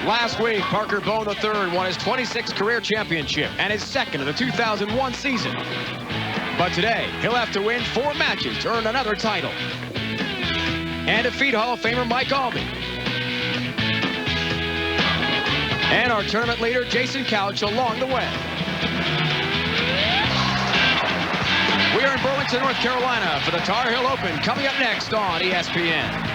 Last week, Parker Bohn III won his 26th career championship and his second of the 2001 season. But today, he'll have to win 4 matches to earn another title and defeat Hall of Famer Mike Aulby. And our tournament leader, Jason Couch, along the way. We are in Burlington, North Carolina for the Tar Heel Open, coming up next on ESPN.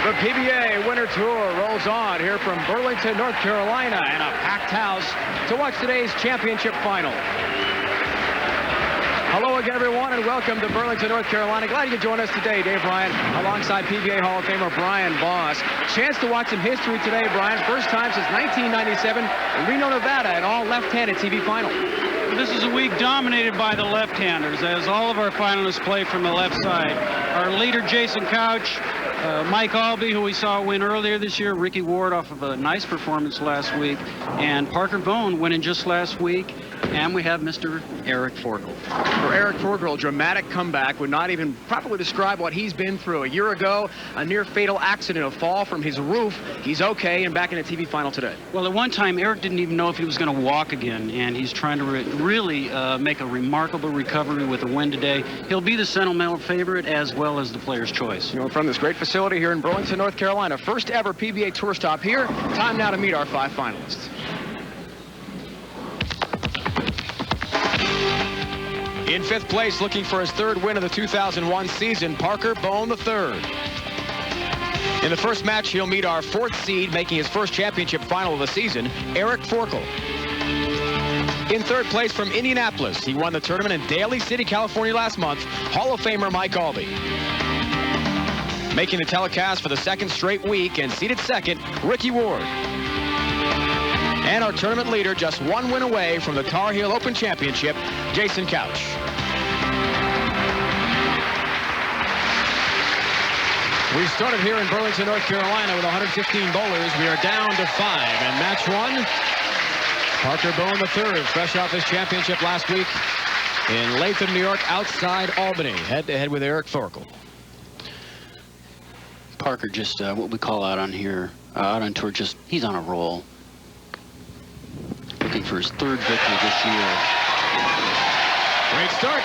The PBA Winter Tour rolls on here from Burlington, North Carolina, and a packed house to watch today's championship final. Hello again, everyone, and welcome to Burlington, North Carolina. Glad you could join us today, Dave Bryan, alongside PBA Hall of Famer Brian Boss. Chance to watch some history today, Brian. First time since 1997 in Reno, Nevada, an all left-handed TV final. This is a week dominated by the left-handers, as all of our finalists play from the left side. Our leader, Jason Couch, Mike Aulby, who we saw win earlier this year, Ricky Ward off of a nice performance last week, and Parker Bohn winning just last week, and we have Mr. Eric Forkel. For Eric Forkel, a dramatic comeback would not even properly describe what he's been through. A year ago, a near-fatal accident, a fall from his roof. He's okay and back in a TV final today. Well, at one time, Eric didn't even know if he was going to walk again, and he's trying to really make a remarkable recovery with a win today. He'll be the sentimental favorite as well as the player's choice. You know, from this great facility here in Burlington, North Carolina, first ever PBA Tour stop here. Time now to meet our 5 finalists. In 5th place, looking for his 3rd win of the 2001 season, Parker Bohn III. In the first match, he'll meet our 4th seed, making his first championship final of the season, Eric Forkel. In 3rd place from Indianapolis, he won the tournament in Daly City, California last month, Hall of Famer Mike Aulby. Making the telecast for the 2nd straight week and seated 2nd, Ricky Ward. And our tournament leader, just 1 win away from the Tar Heel Open Championship, Jason Couch. We started here in Burlington, North Carolina with 115 bowlers. We are down to 5. And match 1, Parker Bohn III, fresh off his championship last week in Latham, New York, outside Albany, head-to-head with Eric Forkel. Parker just what we call out on here, out on tour, just he's on a roll. Looking for his 3rd victory this year. Great start.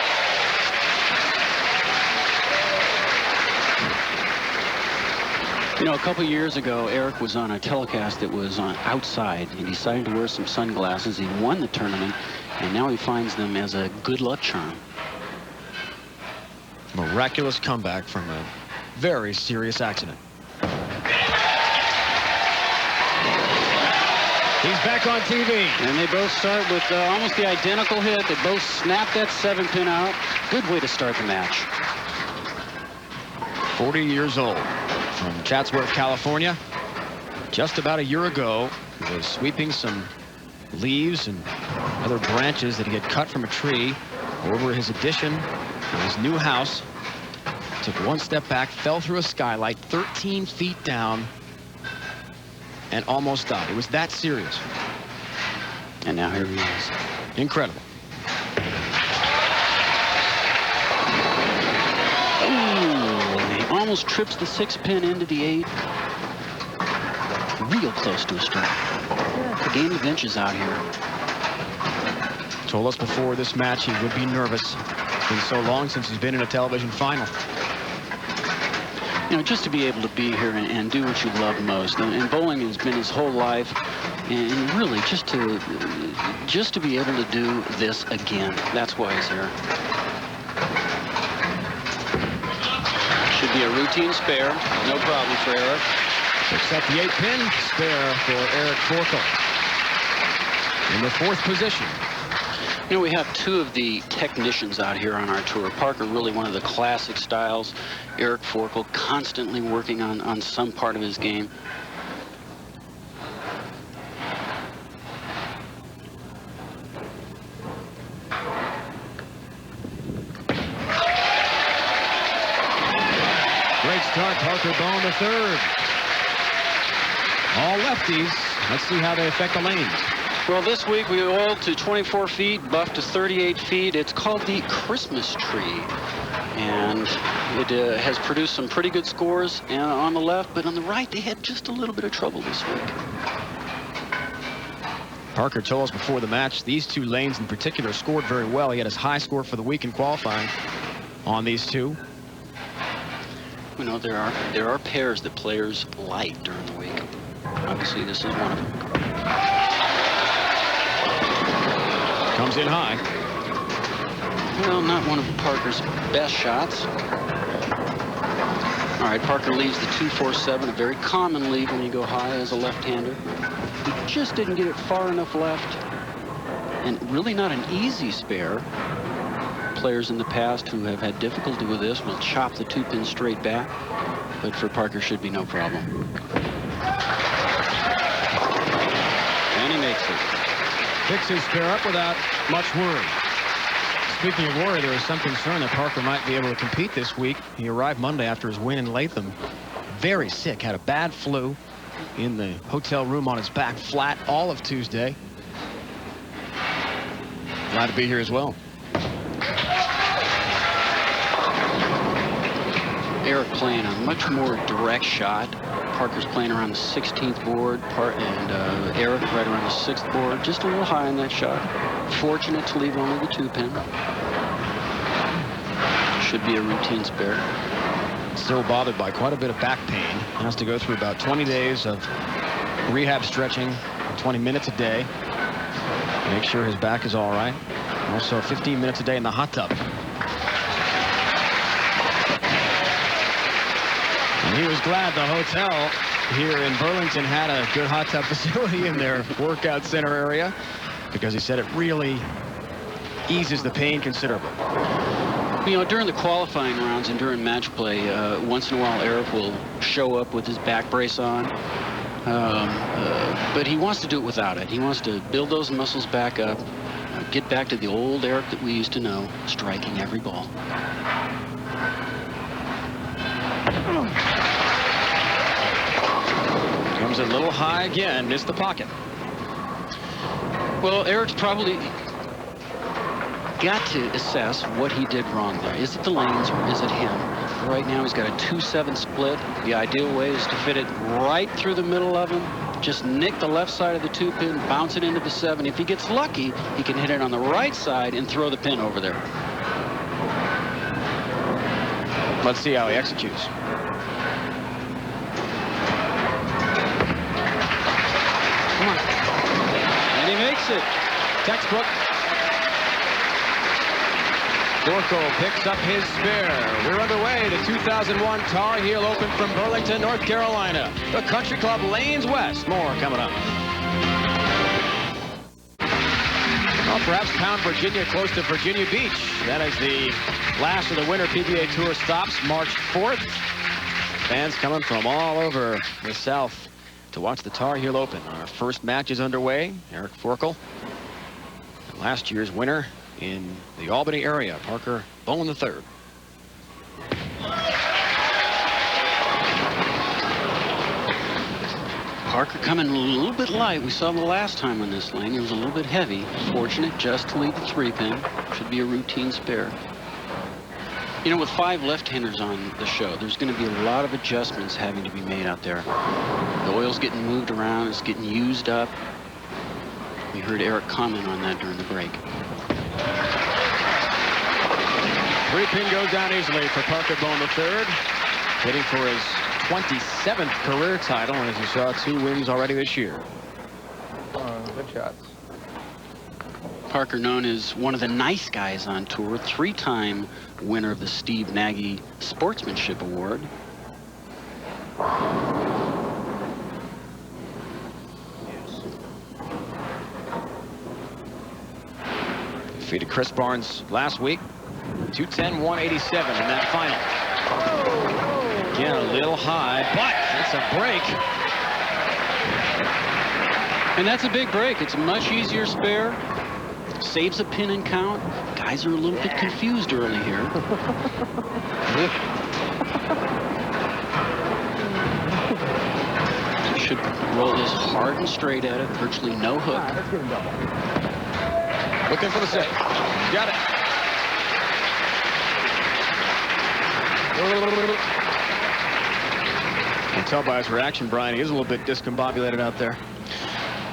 You know, a couple years ago, Eric was on a telecast that was on outside. He decided to wear some sunglasses. He won the tournament, and now he finds them as a good luck charm. Miraculous comeback from a very serious accident. He's back on TV. And they both start with almost the identical hit. They both snap that 7-pin out. Good way to start the match. 40 years old, from Chatsworth, California. Just about a year ago, he was sweeping some leaves and other branches that he had cut from a tree over his addition to his new house. Took 1 step back, fell through a skylight 13 feet down, and almost died. It was that serious. And now here he is. Incredible. Ooh, he almost trips the 6-pin into the 8. Real close to a strike. The game of inches out here. Told us before this match he would be nervous. It's been so long since he's been in a television final. You know, just to be able to be here and do what you love most, and bowling has been his whole life, and really just to be able to do this again. That's why he's here. Should be a routine spare, no problem for Eric. Picks up the 8-pin spare for Eric Forkel in the 4th position. You know, we have 2 of the technicians out here on our tour. Parker, really one of the classic styles. Eric Forkel, constantly working on some part of his game. Great start, Parker Bohn III. All lefties. Let's see how they affect the lanes. Well, this week we oiled to 24 feet, buffed to 38 feet. It's called the Christmas tree. And it has produced some pretty good scores on the left, but on the right they had just a little bit of trouble this week. Parker told us before the match these two lanes in particular scored very well. He had his high score for the week in qualifying on these two. You know, there are pairs that players like during the week. Obviously, this is one of them. Comes in high. Well, not one of Parker's best shots. All right, Parker leaves the 2-4-7, a very common lead when you go high as a left-hander. He just didn't get it far enough left, and really not an easy spare. Players in the past who have had difficulty with this will chop the 2-pin straight back, but for Parker should be no problem. And he makes it. Picks his spare up without much worry. Speaking of worry, there is some concern that Parker might be able to compete this week. He arrived Monday after his win in Latham. Very sick, had a bad flu in the hotel room on his back, flat all of Tuesday. Glad to be here as well. Eric playing a much more direct shot. Parker's playing around the 16th board, and Eric right around the 6th board, just a little high on that shot. Fortunate to leave only the 2-pin. Should be a routine spare. Still bothered by quite a bit of back pain. Has to go through about 20 days of rehab stretching, 20 minutes a day. Make sure his back is all right. Also 15 minutes a day in the hot tub. And he was glad the hotel here in Burlington had a good hot tub facility in their workout center area, because he said it really eases the pain considerably. You know, during the qualifying rounds and during match play, once in a while Eric will show up with his back brace on. But he wants to do it without it. He wants to build those muscles back up, get back to the old Eric that we used to know, striking every ball. Comes a little high again, missed the pocket. Well, Eric's probably got to assess what he did wrong there. Is it the lanes or is it him? Right now he's got a 2-7 split. The ideal way is to fit it right through the middle of him. Just nick the left side of the 2-pin, bounce it into the 7. If he gets lucky, he can hit it on the right side and throw the pin over there. Let's see how he executes. Come on. And he makes it. Textbook. Forkel picks up his spare. We're underway. The 2001 Tar Heel Open from Burlington, North Carolina. The Country Club lanes west. More coming up. Well, perhaps pound Virginia close to Virginia Beach. That is the last of the winter PBA Tour stops, March 4th. Fans coming from all over the South to watch the Tar Heel Open. Our first match is underway. Eric Forkel, last year's winner in the Albany area, Parker Bohn III. Parker coming a little bit light. We saw the last time on this lane. He was a little bit heavy. Fortunate just to leave the 3-pin. Should be a routine spare. You know, with 5 left-handers on the show, there's going to be a lot of adjustments having to be made out there. The oil's getting moved around. It's getting used up. We heard Eric comment on that during the break. 3-pin goes down easily for Parker Bohn III, hitting for his 27th career title, and as you saw, 2 wins already this year. Good shots. Parker, known as one of the nice guys on tour, 3-time winner of the Steve Nagy Sportsmanship Award. Defeated Chris Barnes last week. 210, 187 in that final. Again, a little high, but it's a break. And that's a big break. It's a much easier spare. Saves a pin and count. Guys are a little bit confused early here. Should roll He's hard and straight at it, virtually no hook. Let's give him double. Looking for the save. Got it. You can tell by his reaction, Brian, he is a little bit discombobulated out there.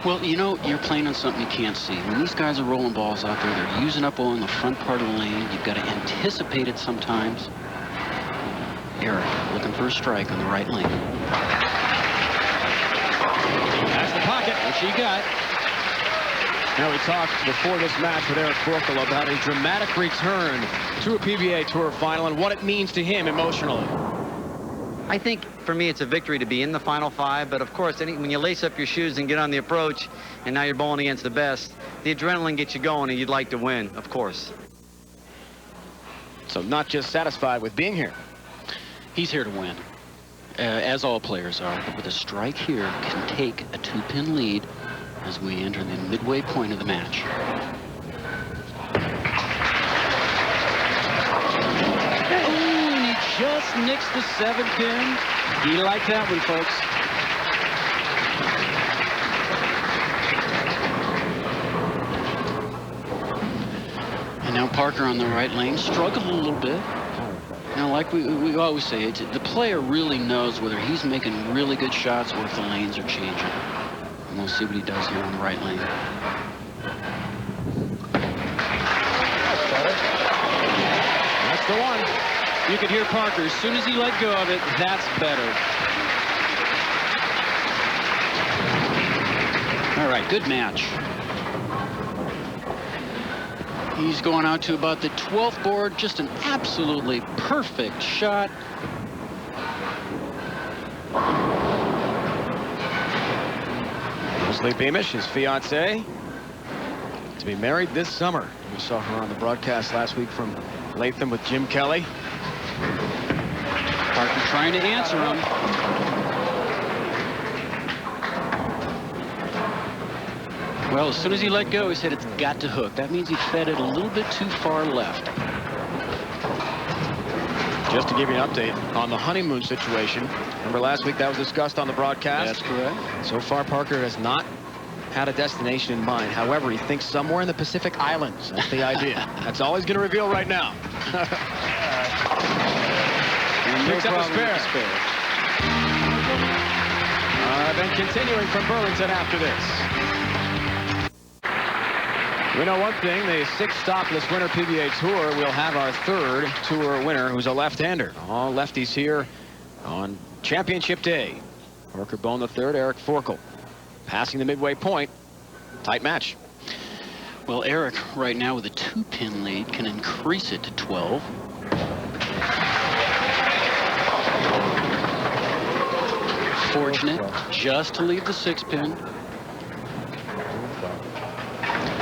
Well, you know, you're playing on something you can't see. When these guys are rolling balls out there, they're using up oil in the front part of the lane. You've got to anticipate it sometimes. Eric looking for a strike on the right lane. That's the pocket. What she got. Now, we talked before this match with Eric Forkel about his dramatic return to a PBA Tour final and what it means to him emotionally. I think for me it's a victory to be in the Final Five, but of course when you lace up your shoes and get on the approach and now you're bowling against the best, the adrenaline gets you going and you'd like to win, of course. So not just satisfied with being here. He's here to win, as all players are, but with a strike here can take a 2-pin lead as we enter the midway point of the match. Just nicks the 7-pin. He liked that one, folks. And now Parker on the right lane struggled a little bit. Now, like we always say, the player really knows whether he's making really good shots or if the lanes are changing. And we'll see what he does here on the right lane. That's the one. You could hear Parker, as soon as he let go of it, that's better. All right, good match. He's going out to about the 12th board, just an absolutely perfect shot. Leslie Beamish, his fiancée, to be married this summer. We saw her on the broadcast last week from Latham with Jim Kelly. Parker trying to answer him. Well, as soon as he let go, he said it's got to hook. That means he fed it a little bit too far left. Just to give you an update on the honeymoon situation. Remember last week that was discussed on the broadcast? That's correct. So far, Parker has not had a destination in mind. However, he thinks somewhere in the Pacific Islands. That's the idea. That's all he's going to reveal right now. Picks up a spare. Then continuing from Burlington after this. We know one thing, the 6th stopless winner PBA Tour will have our 3rd tour winner who's a left-hander. All lefties here on championship day. Parker Bohn III, Eric Forkel. Passing the midway point. Tight match. Well, Eric right now with a 2-pin lead can increase it to 12. Fortunate just to leave the 6-pin.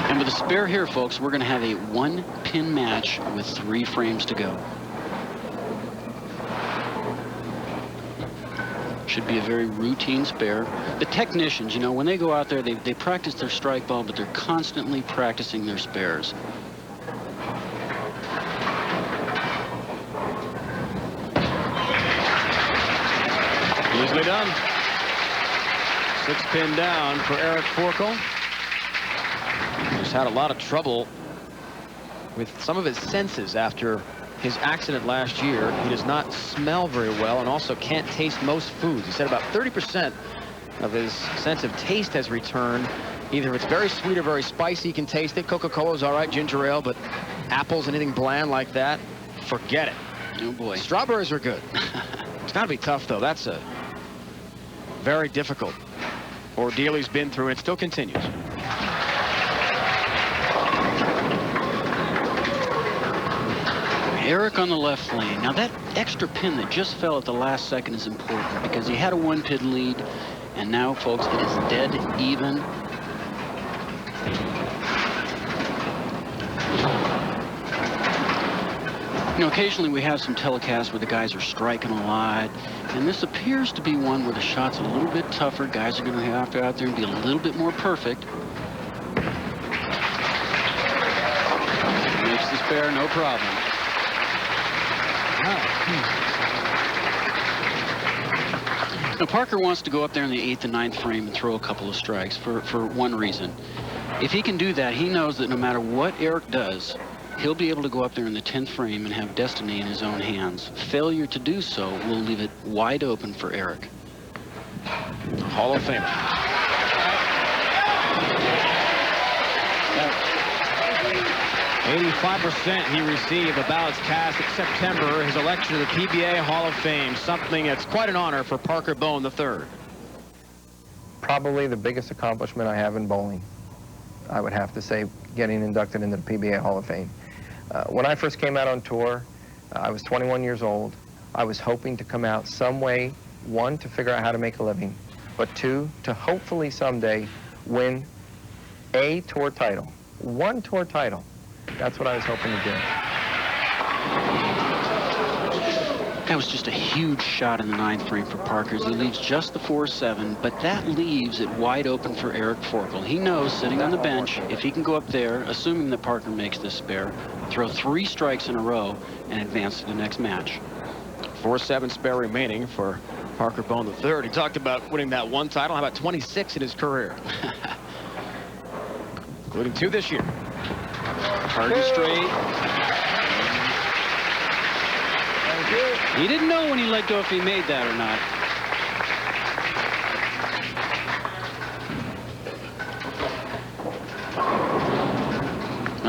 And with a spare here, folks, we're going to have a 1-pin match with 3 frames to go. Should be a very routine spare. The technicians, you know, when they go out there, they practice their strike ball, but they're constantly practicing their spares. Easily done. 6-pin down for Eric Forkel. He's had a lot of trouble with some of his senses after his accident last year. He does not smell very well and also can't taste most foods. He said about 30% of his sense of taste has returned. Either if it's very sweet or very spicy, he can taste it. Coca-Cola's all right, ginger ale, but apples, anything bland like that, forget it. Oh boy. Strawberries are good. It's got to be tough, though. That's a very difficult ordeal he's been through, and it still continues. Eric on the left lane. Now that extra pin that just fell at the last second is important because he had a 1-pin lead, and now, folks, it is dead even. You know, occasionally we have some telecasts where the guys are striking a lot, and this appears to be one where the shot's a little bit tougher. Guys are going to have to go out there and be a little bit more perfect. Makes the spare, no problem. Now, Parker wants to go up there in the 8th and 9th frame and throw a couple of strikes for one reason. If he can do that, he knows that no matter what Eric does, he'll be able to go up there in the 10th frame and have destiny in his own hands. Failure to do so will leave it wide open for Eric. Hall of Famer. 85% he received a ballots cast in September, his election to the PBA Hall of Fame, something that's quite an honor for Parker Bohn III. Probably the biggest accomplishment I have in bowling, I would have to say, getting inducted into the PBA Hall of Fame. When I first came out on tour, I was 21 years old. I was hoping to come out some way, one, to figure out how to make a living, but two, to hopefully someday win a tour title, one tour title. That's what I was hoping to do. That was just a huge shot in the 9th frame for Parker. He leaves just the 4-7, but that leaves it wide open for Eric Forkel. He knows, sitting on the bench, if he can go up there, assuming that Parker makes this spare, throw 3 strikes in a row and advance to the next match. 4-7 spare remaining for Parker Bohn III. He talked about winning that one title. How about 26 in his career? Including 2 this year. Hard and straight. He didn't know when he let go if he made that or not.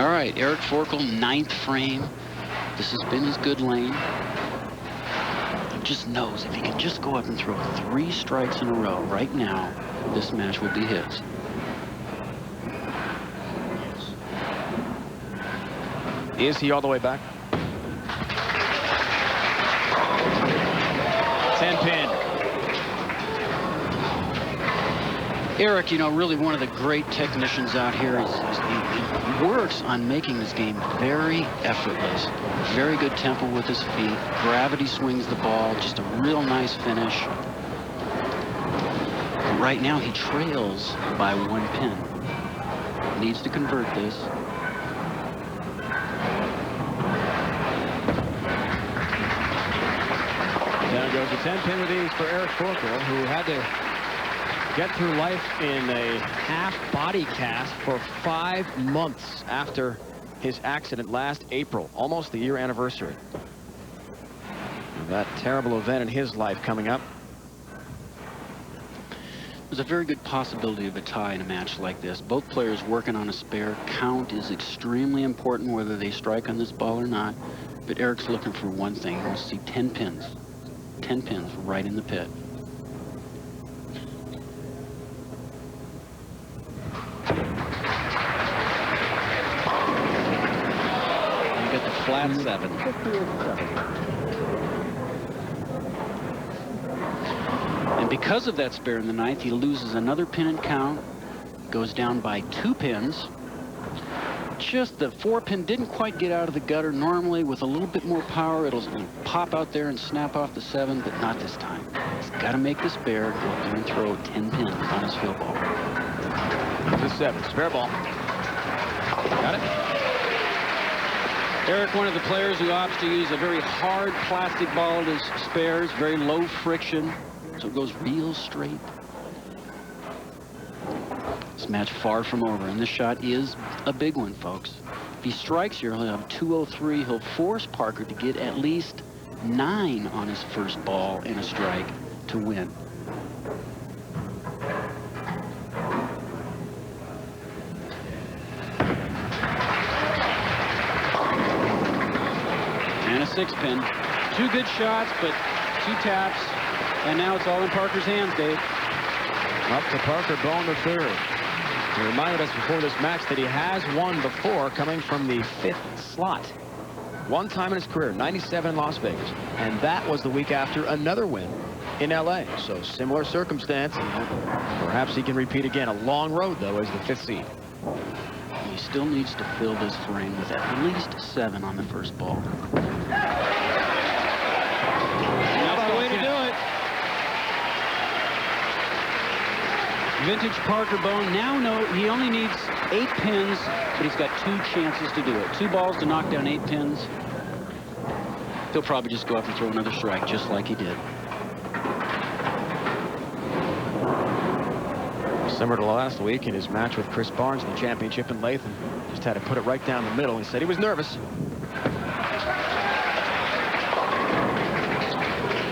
All right, Eric Forkel, 9th frame. This has been his good lane. He just knows if he can just go up and throw 3 strikes in a row right now, this match will be his. Is he all the way back? 10 pin. Eric, you know, really one of the great technicians out here. He works on making this game very effortless. Very good tempo with his feet. Gravity swings the ball. Just a real nice finish. But right now, he trails by 1 pin. Needs to convert this. Down goes the 10 pin with ease for Eric Forkel, who had to get through life in a half body cast for 5 months after his accident last April, almost the year anniversary. That terrible event in his life coming up. There's a very good possibility of a tie in a match like this. Both players working on a spare. Count is extremely important whether they strike on this ball or not. But Eric's looking for one thing. He wants to see 10 pins. 10 pins right in the pit. You got the flat 7. And because of that spare in the 9th, he loses another pin and count. Goes down by 2 pins. Just the 4-pin didn't quite get out of the gutter. Normally, with a little bit more power, it'll pop out there and snap off the 7, but not this time. He's got to make the spare, go up there and throw 10 pins on his field ball. The 7, spare ball. Got it. Eric, one of the players who opts to use a very hard plastic ball at his spares, very low friction, so it goes real straight. This match far from over, and this shot is a big one, folks. If he strikes here, he'll have 203. He'll force Parker to get at least 9 on his first ball and a strike to win. And a 6-pin. 2 good shots, but 2 taps, and now it's all in Parker's hands, Dave. Up to Parker Bohn III. He reminded us before this match that he has won before, coming from the 5th slot. One time in his career, 97 in Las Vegas. And that was the week after another win in LA. So similar circumstance. Perhaps he can repeat again. A long road, though, as the 5th seed. He still needs to fill this frame with at least 7 on the first ball. That's the way to do it. Vintage Parker Bohn now he only needs 8 pins, but he's got 2 chances to do it. 2 balls to knock down 8 pins. He'll probably just go up and throw another strike, just like he did. Similar to last week in his match with Chris Barnes in the championship in Latham. Just had to put it right down the middle. He said he was nervous.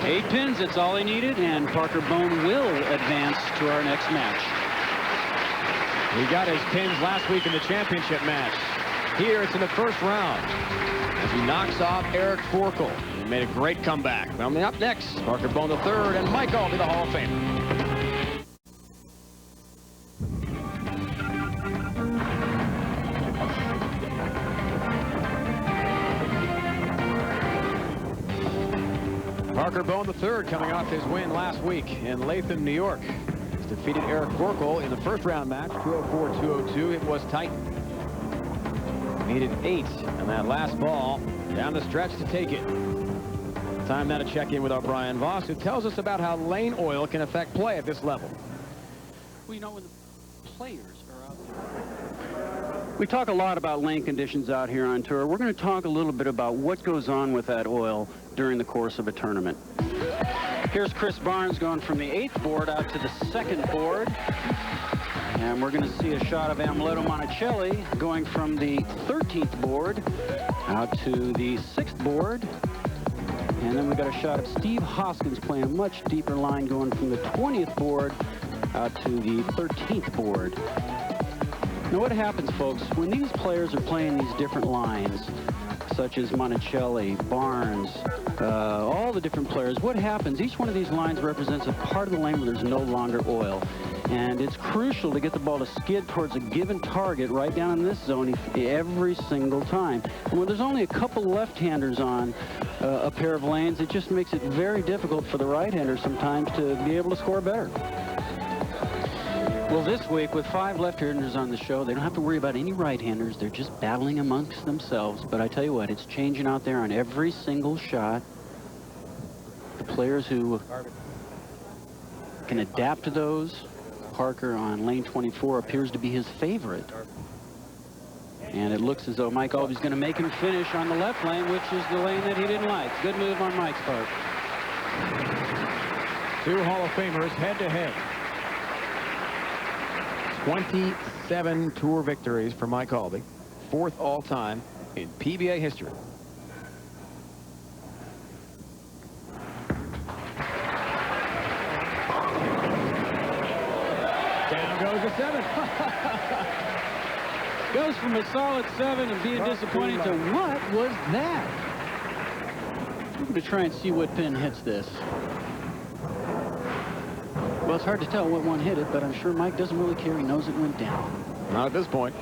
8 pins, that's all he needed, and Parker Bohn will advance to our next match. He got his pins last week in the championship match. Here it's in the first round as he knocks off Eric Forkel. He made a great comeback. Coming up next, Parker Bohn III and Mike Aulby, the Hall of Famer. Parker Bohn III coming off his win last week in Latham, New York. He's defeated Eric Forkel in the first round match, 204-202. It was tight. Needed 8 on that last ball down the stretch to take it. Time now to check in with our Brian Voss, who tells us about how lane oil can affect play at this level. Well, you know, when the players are out there, we talk a lot about lane conditions out here on tour. We're going to talk a little bit about what goes on with that oil during the course of a tournament. Here's Chris Barnes going from the 8th board out to the 2nd board. And we're going to see a shot of Amuleto Monticelli going from the 13th board out to the 6th board. And then we got a shot of Steve Hoskins playing a much deeper line going from the 20th board out to the 13th board. Now what happens, folks, when these players are playing these different lines, such as Monticelli, Barnes, all the different players, what happens, each one of these lines represents a part of the lane where there's no longer oil. And it's crucial to get the ball to skid towards a given target right down in this zone every single time. And when there's only a couple left-handers on a pair of lanes, it just makes it very difficult for the right-hander sometimes to be able to score better. Well, this week, with 5 left-handers on the show, they don't have to worry about any right-handers. They're just battling amongst themselves. But I tell you what, it's changing out there on every single shot. The players who can adapt to those. Parker on lane 24 appears to be his favorite. And it looks as though Mike Aulby's going to make him finish on the left lane, which is the lane that he didn't like. Good move on Mike's part. 2 Hall of Famers head-to-head. 27 tour victories for Mike Aulby, 4th all-time in PBA history. Down goes a 7. Goes from a solid 7 and being disappointing to what was that? We're going to try and see what pin hits this. Well, it's hard to tell what one hit it, but I'm sure Mike doesn't really care. He knows it went down. Not at this point.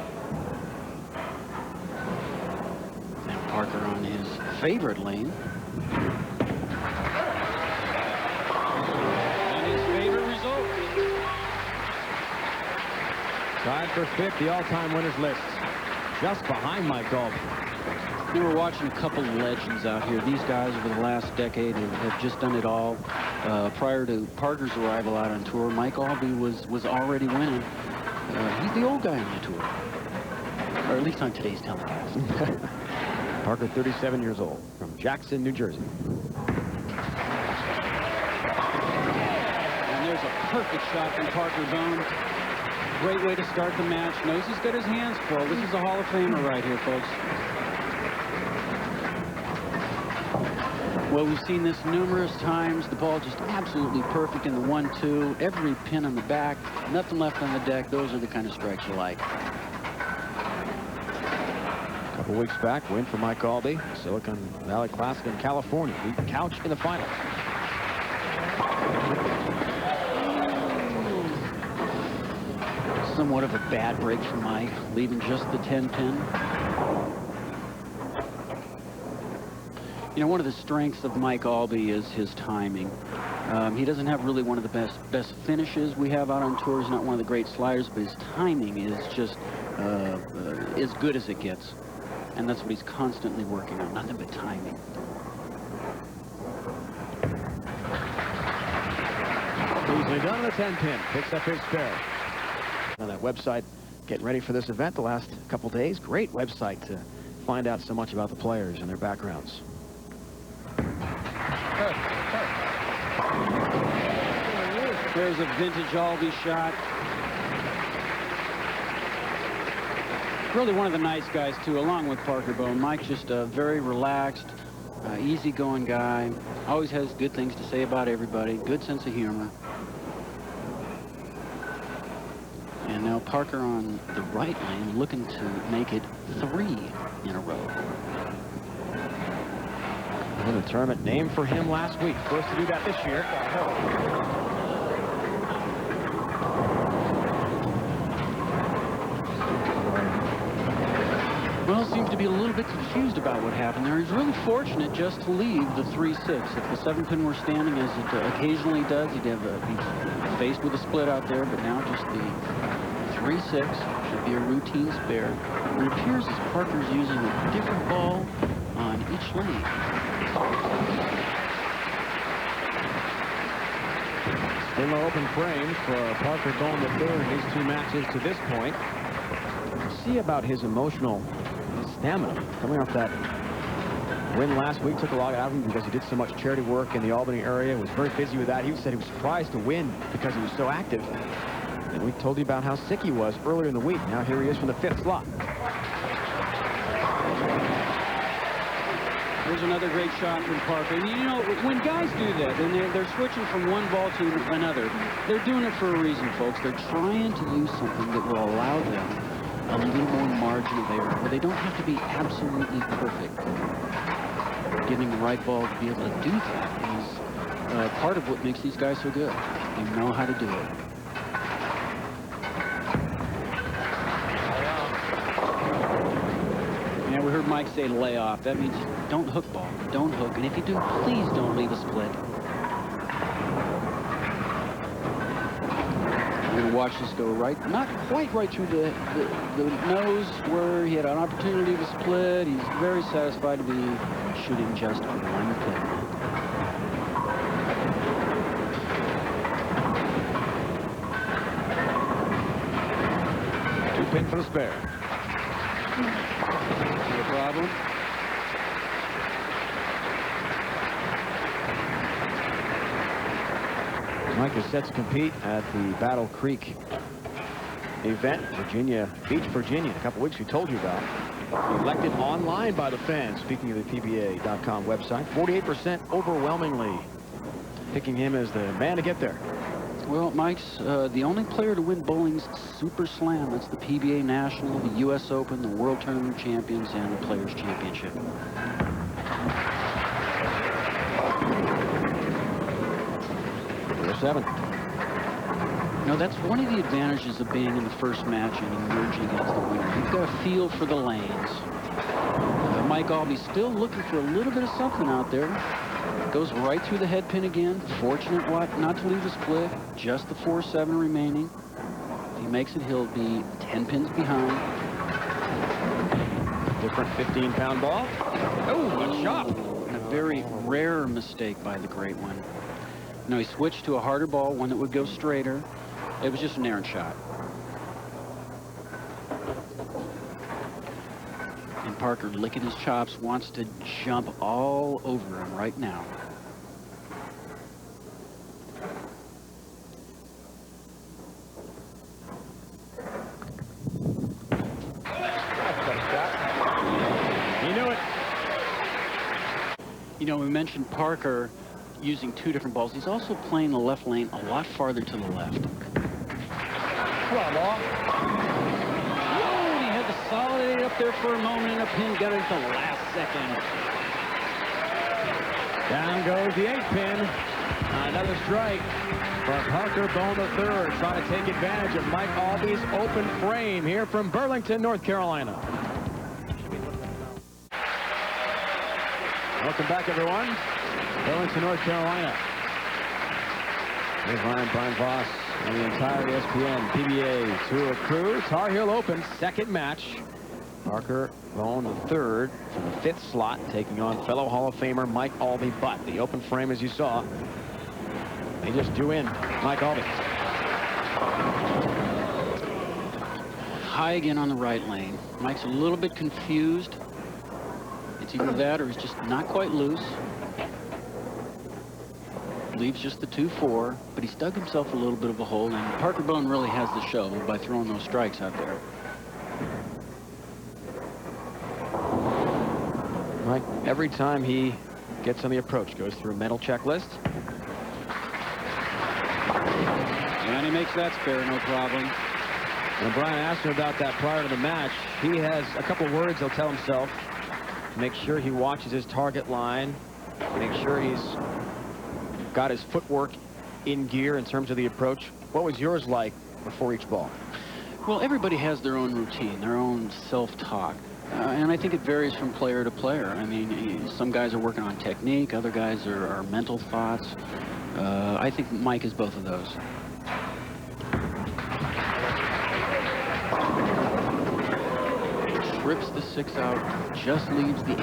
Now Parker on his favorite lane. And his favorite result. Tied for 5th, the all-time winners list. Just behind Mike Aulby. We were watching a couple of legends out here. These guys over the last decade have just done it all. Prior to Parker's arrival out on tour, Mike Aulby was already winning. He's the old guy on the tour. Or at least on today's telecast. Parker, 37 years old, from Jackson, New Jersey. And there's a perfect shot from Parker Bohn. Great way to start the match. Knows he's got his hands full. This is a Hall of Famer right here, folks. Well, we've seen this numerous times. The ball just absolutely perfect in the 1-2. Every pin on the back. Nothing left on the deck. Those are the kind of strikes you like. A couple weeks back, win for Mike Aulby. Silicon Valley Classic in California. Beat Couch in the final. Somewhat of a bad break for Mike, leaving just the 10-pin. You know, one of the strengths of Mike Aulby is his timing. He doesn't have really one of the best finishes we have out on tour. He's not one of the great sliders, but his timing is just as good as it gets. And that's what he's constantly working on, nothing but timing. Easily done on the 10-pin. Picks up his spare. On that website, getting ready for this event the last couple days. Great website to find out so much about the players and their backgrounds. There's a vintage Aulby shot. really one of the nice guys, too, along with Parker Bohn. Mike's just a very relaxed, easygoing guy. Always has good things to say about everybody. Good sense of humor. And now Parker on the right lane, looking to make it 3 in a row. Well, the tournament named for him last week. First to do that this year. Well, seems to be a little bit confused about what happened there. He's really fortunate just to leave the 3-6. If the 7-pin were standing as it occasionally does, he'd have be faced with a split out there, but now just the 3-6 should be a routine spare. It appears as Parker's using a different ball on each lane. Still open frame for Parker Bohn III in his 2 matches to this point. We'll see about his emotional stamina. Coming off that win last week, took a lot out of him because he did so much charity work in the Albany area, was very busy with that. He said he was surprised to win because he was so active. And we told you about how sick he was earlier in the week. Now here he is from the 5th slot. There's another great shot from Parker. And, you know, when guys do that, and they're switching from one ball to another, they're doing it for a reason, folks. They're trying to use something that will allow them a little more margin of error, where they don't have to be absolutely perfect. Getting the right ball to be able to do that is part of what makes these guys so good. They know how to do it. Yeah, we heard Mike say lay off. That means don't hook ball. Don't hook. And if you do, please don't leave a split. We're going to watch this go right, not quite right through the nose where he had an opportunity to split. He's very satisfied to be shooting just 1 pin. Two pin for the spare. No problem. Mike is set to compete at the Battle Creek event, Virginia Beach, Virginia. A couple weeks we told you about. Elected online by the fans, speaking of the PBA.com website. 48% overwhelmingly picking him as the man to get there. Well, Mike's the only player to win bowling's Super Slam. That's the PBA National, the U.S. Open, the World Tournament Champions, and the Players' Championship. Number 7. No, that's one of the advantages of being in the first match and emerging as the winner. You've got a feel for the lanes. Mike Aulby still looking for a little bit of something out there. Goes right through the head pin again. Fortunate not to leave a split. Just the 4-7 remaining. If he makes it, he'll be 10 pins behind. Different 15-pound ball. Oh, what shot! And a very rare mistake by the great one. No, he switched to a harder ball, one that would go straighter. It was just an errant shot. And Parker, licking his chops, wants to jump all over him right now. He knew it. You know, we mentioned Parker using 2 different balls. He's also playing the left lane a lot farther to the left. Come on, ball. Oh, and he had to solidate up there for a moment, and a pin got it at the last second. Down goes the 8-pin. Another strike for Parker Bohn III, trying to take advantage of Mike Aulby's open frame here from Burlington, North Carolina. Welcome back, everyone. Burlington, North Carolina. Here's Brian Voss and the entire ESPN PBA Tour crew. Tar Heel Open, 2nd match. Parker Bohn III from the 5th slot, taking on fellow Hall of Famer Mike Aulby. But the open frame, as you saw, they just drew in Mike Aulby. High again on the right lane. Mike's a little bit confused. It's either that or he's just not quite loose. Leaves just the 2-4, but he's dug himself a little bit of a hole, and Parker Bohn really has the show by throwing those strikes out there. Like every time he gets on the approach, goes through a mental checklist. And he makes that spare, no problem. When Brian asked him about that prior to the match, he has a couple words he'll tell himself. Make sure he watches his target line. Make sure he's got his footwork in gear in terms of the approach. What was yours like before each ball? Well, everybody has their own routine, their own self-talk. And I think it varies from player to player. I mean, some guys are working on technique, other guys are mental thoughts. I think Mike is both of those. Trips the 6 out, just leaves the 8.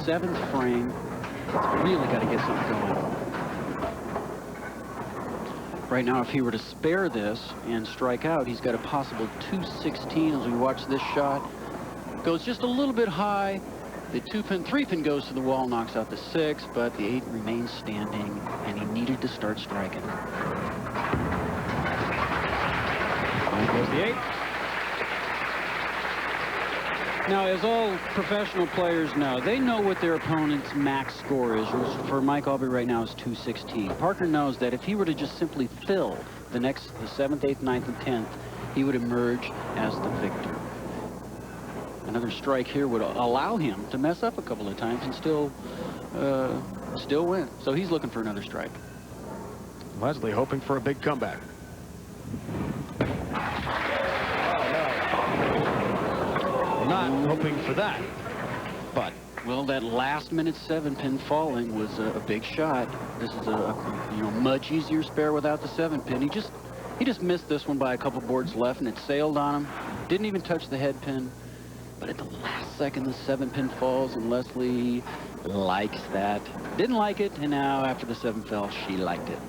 7th frame. It's really got to get something going. Right now, if he were to spare this and strike out, he's got a possible 216 as we watch this shot. Goes just a little bit high. The 2-pin, 3-pin goes to the wall, knocks out the 6, but the 8 remains standing, and he needed to start striking. And goes the 8. Now, as all professional players know, they know what their opponent's max score is, which for Mike Aulby right now is 216. Parker knows that if he were to just simply fill the 7th, 8th, 9th, and 10th, he would emerge as the victor. Another strike here would allow him to mess up a couple of times and still win. So he's looking for another strike. Leslie hoping for a big comeback. Not hoping for that, but well, that last-minute 7-pin falling was a big shot. This is a much easier spare without the 7-pin. He just missed this one by a couple boards left, and it sailed on him. Didn't even touch the head pin. But at the last second, the 7-pin falls, and Leslie likes that. Didn't like it, and now after the 7 fell, she liked it.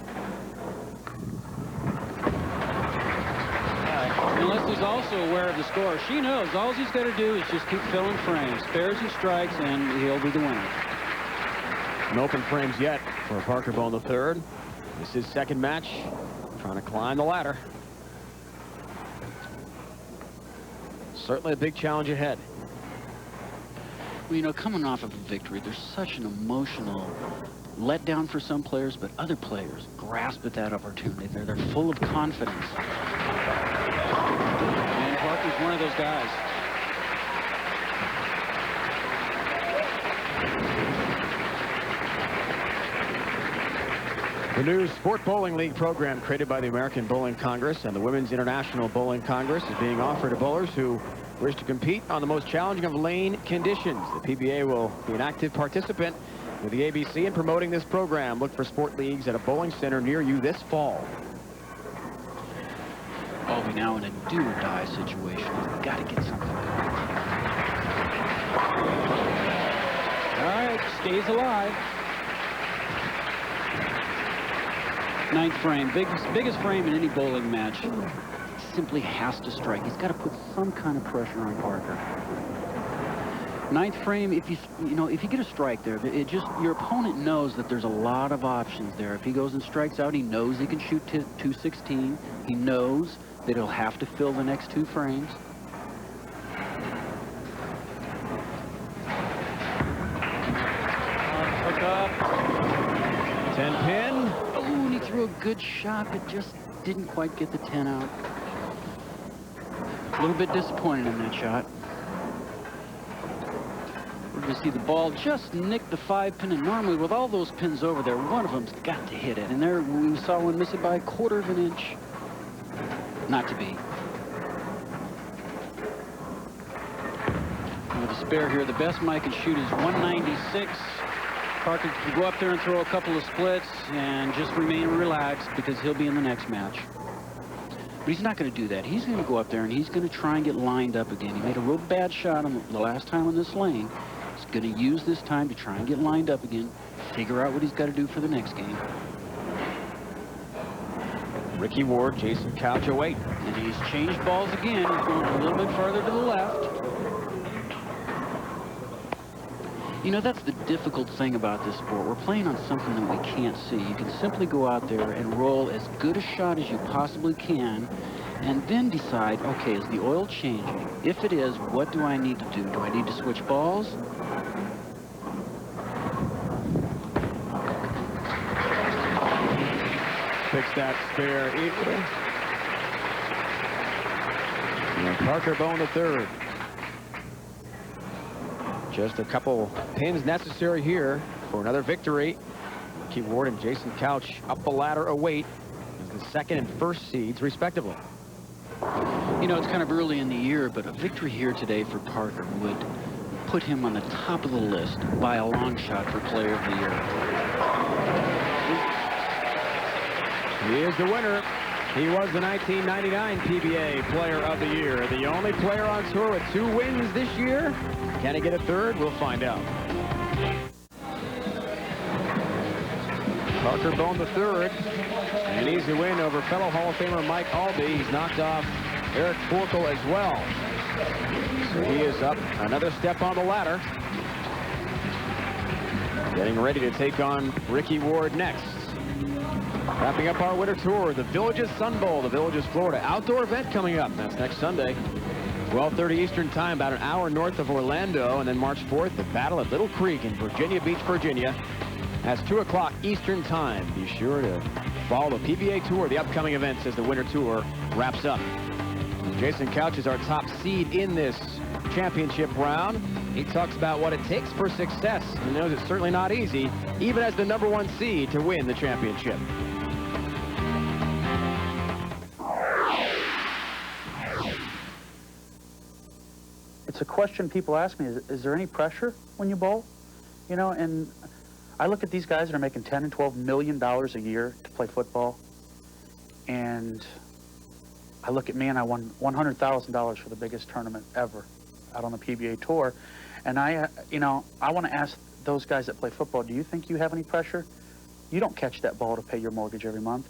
And Leslie's also aware of the score. She knows all he's got to do is just keep filling frames. Spares and strikes, and he'll be the winner. No open frames yet for Parker Bohn III. This is his second match, trying to climb the ladder. Certainly a big challenge ahead. Well, coming off of a victory, there's such an emotional letdown for some players, but other players grasp at that opportunity. They're full of confidence. And Parker's one of those guys. The new Sport Bowling League program created by the American Bowling Congress and the Women's International Bowling Congress is being offered to bowlers who wish to compete on the most challenging of lane conditions. The PBA will be an active participant with the ABC in promoting this program. Look for sport leagues at a bowling center near you this fall. Aulby now in a do-or-die situation. He's got to get something going. All right, stays alive. 9th frame, biggest frame in any bowling match. He simply has to strike. He's got to put some kind of pressure on Parker. 9th frame, if you get a strike there, your opponent knows that there's a lot of options there. If he goes and strikes out, he knows he can shoot 216. He knows that he'll have to fill the next 2 frames. Hook up. 10-pin. Oh, and he threw a good shot, but just didn't quite get the 10 out. A little bit disappointed in that shot. We're going to see the ball just nick the 5-pin, and normally with all those pins over there, one of them's got to hit it. And there we saw one miss it by 1/4 of an inch. Not to be. With a spare here, the best Mike can shoot is 196. Parker can go up there and throw a couple of splits and just remain relaxed because he'll be in the next match. But he's not going to do that. He's going to go up there and he's going to try and get lined up again. He made a real bad shot on the last time on this lane. He's going to use this time to try and get lined up again, figure out what he's got to do for the next game. Ricky Ward, Jason Couch, 08. And he's changed balls again. He's going a little bit farther to the left. That's the difficult thing about this sport. We're playing on something that we can't see. You can simply go out there and roll as good a shot as you possibly can and then decide, okay, is the oil changing? If it is, what do I need to do? Do I need to switch balls? picks that spare equal. And Parker Bohn the third. Just a couple pins necessary here for another victory. Ricky Ward and Jason Couch up the ladder a weight as the second and first seeds, respectively. You know, it's kind of early in the year, but a victory here today for Parker would put him on the top of the list by a long shot for Player of the Year. He is the winner. He was the 1999 PBA Player of the Year. The only player on tour with 2 wins this year. Can he get a third? We'll find out. Parker Bohn the third. An easy win over fellow Hall of Famer Mike Aulby. He's knocked off Eric Forkel as well. So he is up another step on the ladder. Getting ready to take on Ricky Ward next. Wrapping up our winter tour, the Villages Sun Bowl, the Villages, Florida. Outdoor event coming up. That's next Sunday. 12:30 Eastern Time, about an hour north of Orlando. And then March 4th, the Battle at Little Creek in Virginia Beach, Virginia. That's 2 o'clock Eastern Time. Be sure to follow the PBA Tour, the upcoming events as the winter tour wraps up. Jason Couch is our top seed in this championship round. He talks about what it takes for success. He knows it's certainly not easy, even as the #1 seed, to win the championship. It's a question people ask me, is there any pressure when you bowl? You know, and I look at these guys that are making $10 and $12 million a year to play football, and I look at me and I won $100,000 for the biggest tournament ever out on the PBA Tour, and I want to ask those guys that play football, do you think you have any pressure? You don't catch that ball to pay your mortgage every month.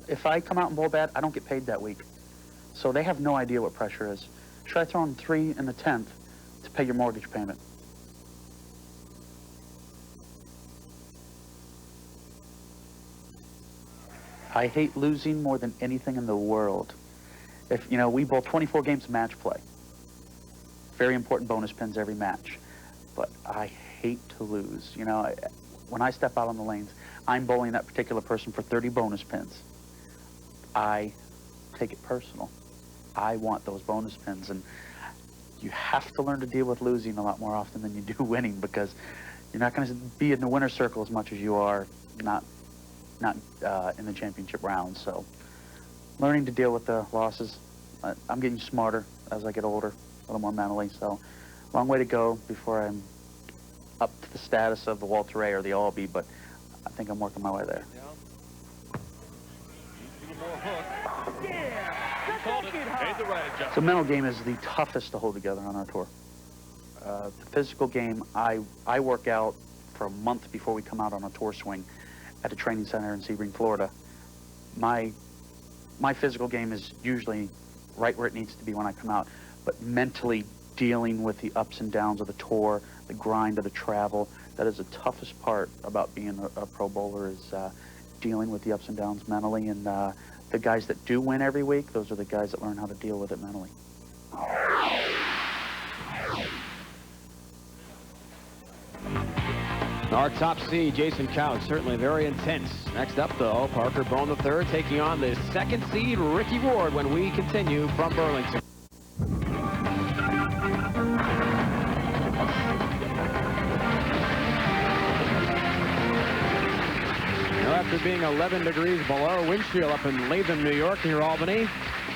If I come out and bowl bad, I don't get paid that week. So they have no idea what pressure is. Should I throw in 3 in the 10th to pay your mortgage payment? I hate losing more than anything in the world. If, you know, we bowl 24 games of match play. Very important bonus pins every match. But I hate to lose. You know, when I step out on the lanes, I'm bowling that particular person for 30 bonus pins. I take it personal. I want those bonus pins, and you have to learn to deal with losing a lot more often than you do winning, because you're not going to be in the winner's circle as much as you are not in the championship round. So learning to deal with the losses. I'm getting smarter as I get older, a little more mentally. So long way to go before I'm up to the status of the Walter Ray or the Aulby, but I think I'm working my way there. The mental game is the toughest to hold together on our tour. The physical game, I work out for a month before we come out on a tour swing at a training center in Sebring, Florida. My physical game is usually right where it needs to be when I come out, but mentally dealing with the ups and downs of the tour, the grind of the travel, that is the toughest part about being a pro bowler, is dealing with the ups and downs mentally. And the guys that do win every week, those are the guys that learn how to deal with it mentally. Our top seed, Jason Couch, certainly very intense. Next up, though, Parker Bohn the third, taking on the second seed, Ricky Ward, when we continue from Burlington. After being 11 degrees below wind chill up in Latham, New York, near Albany,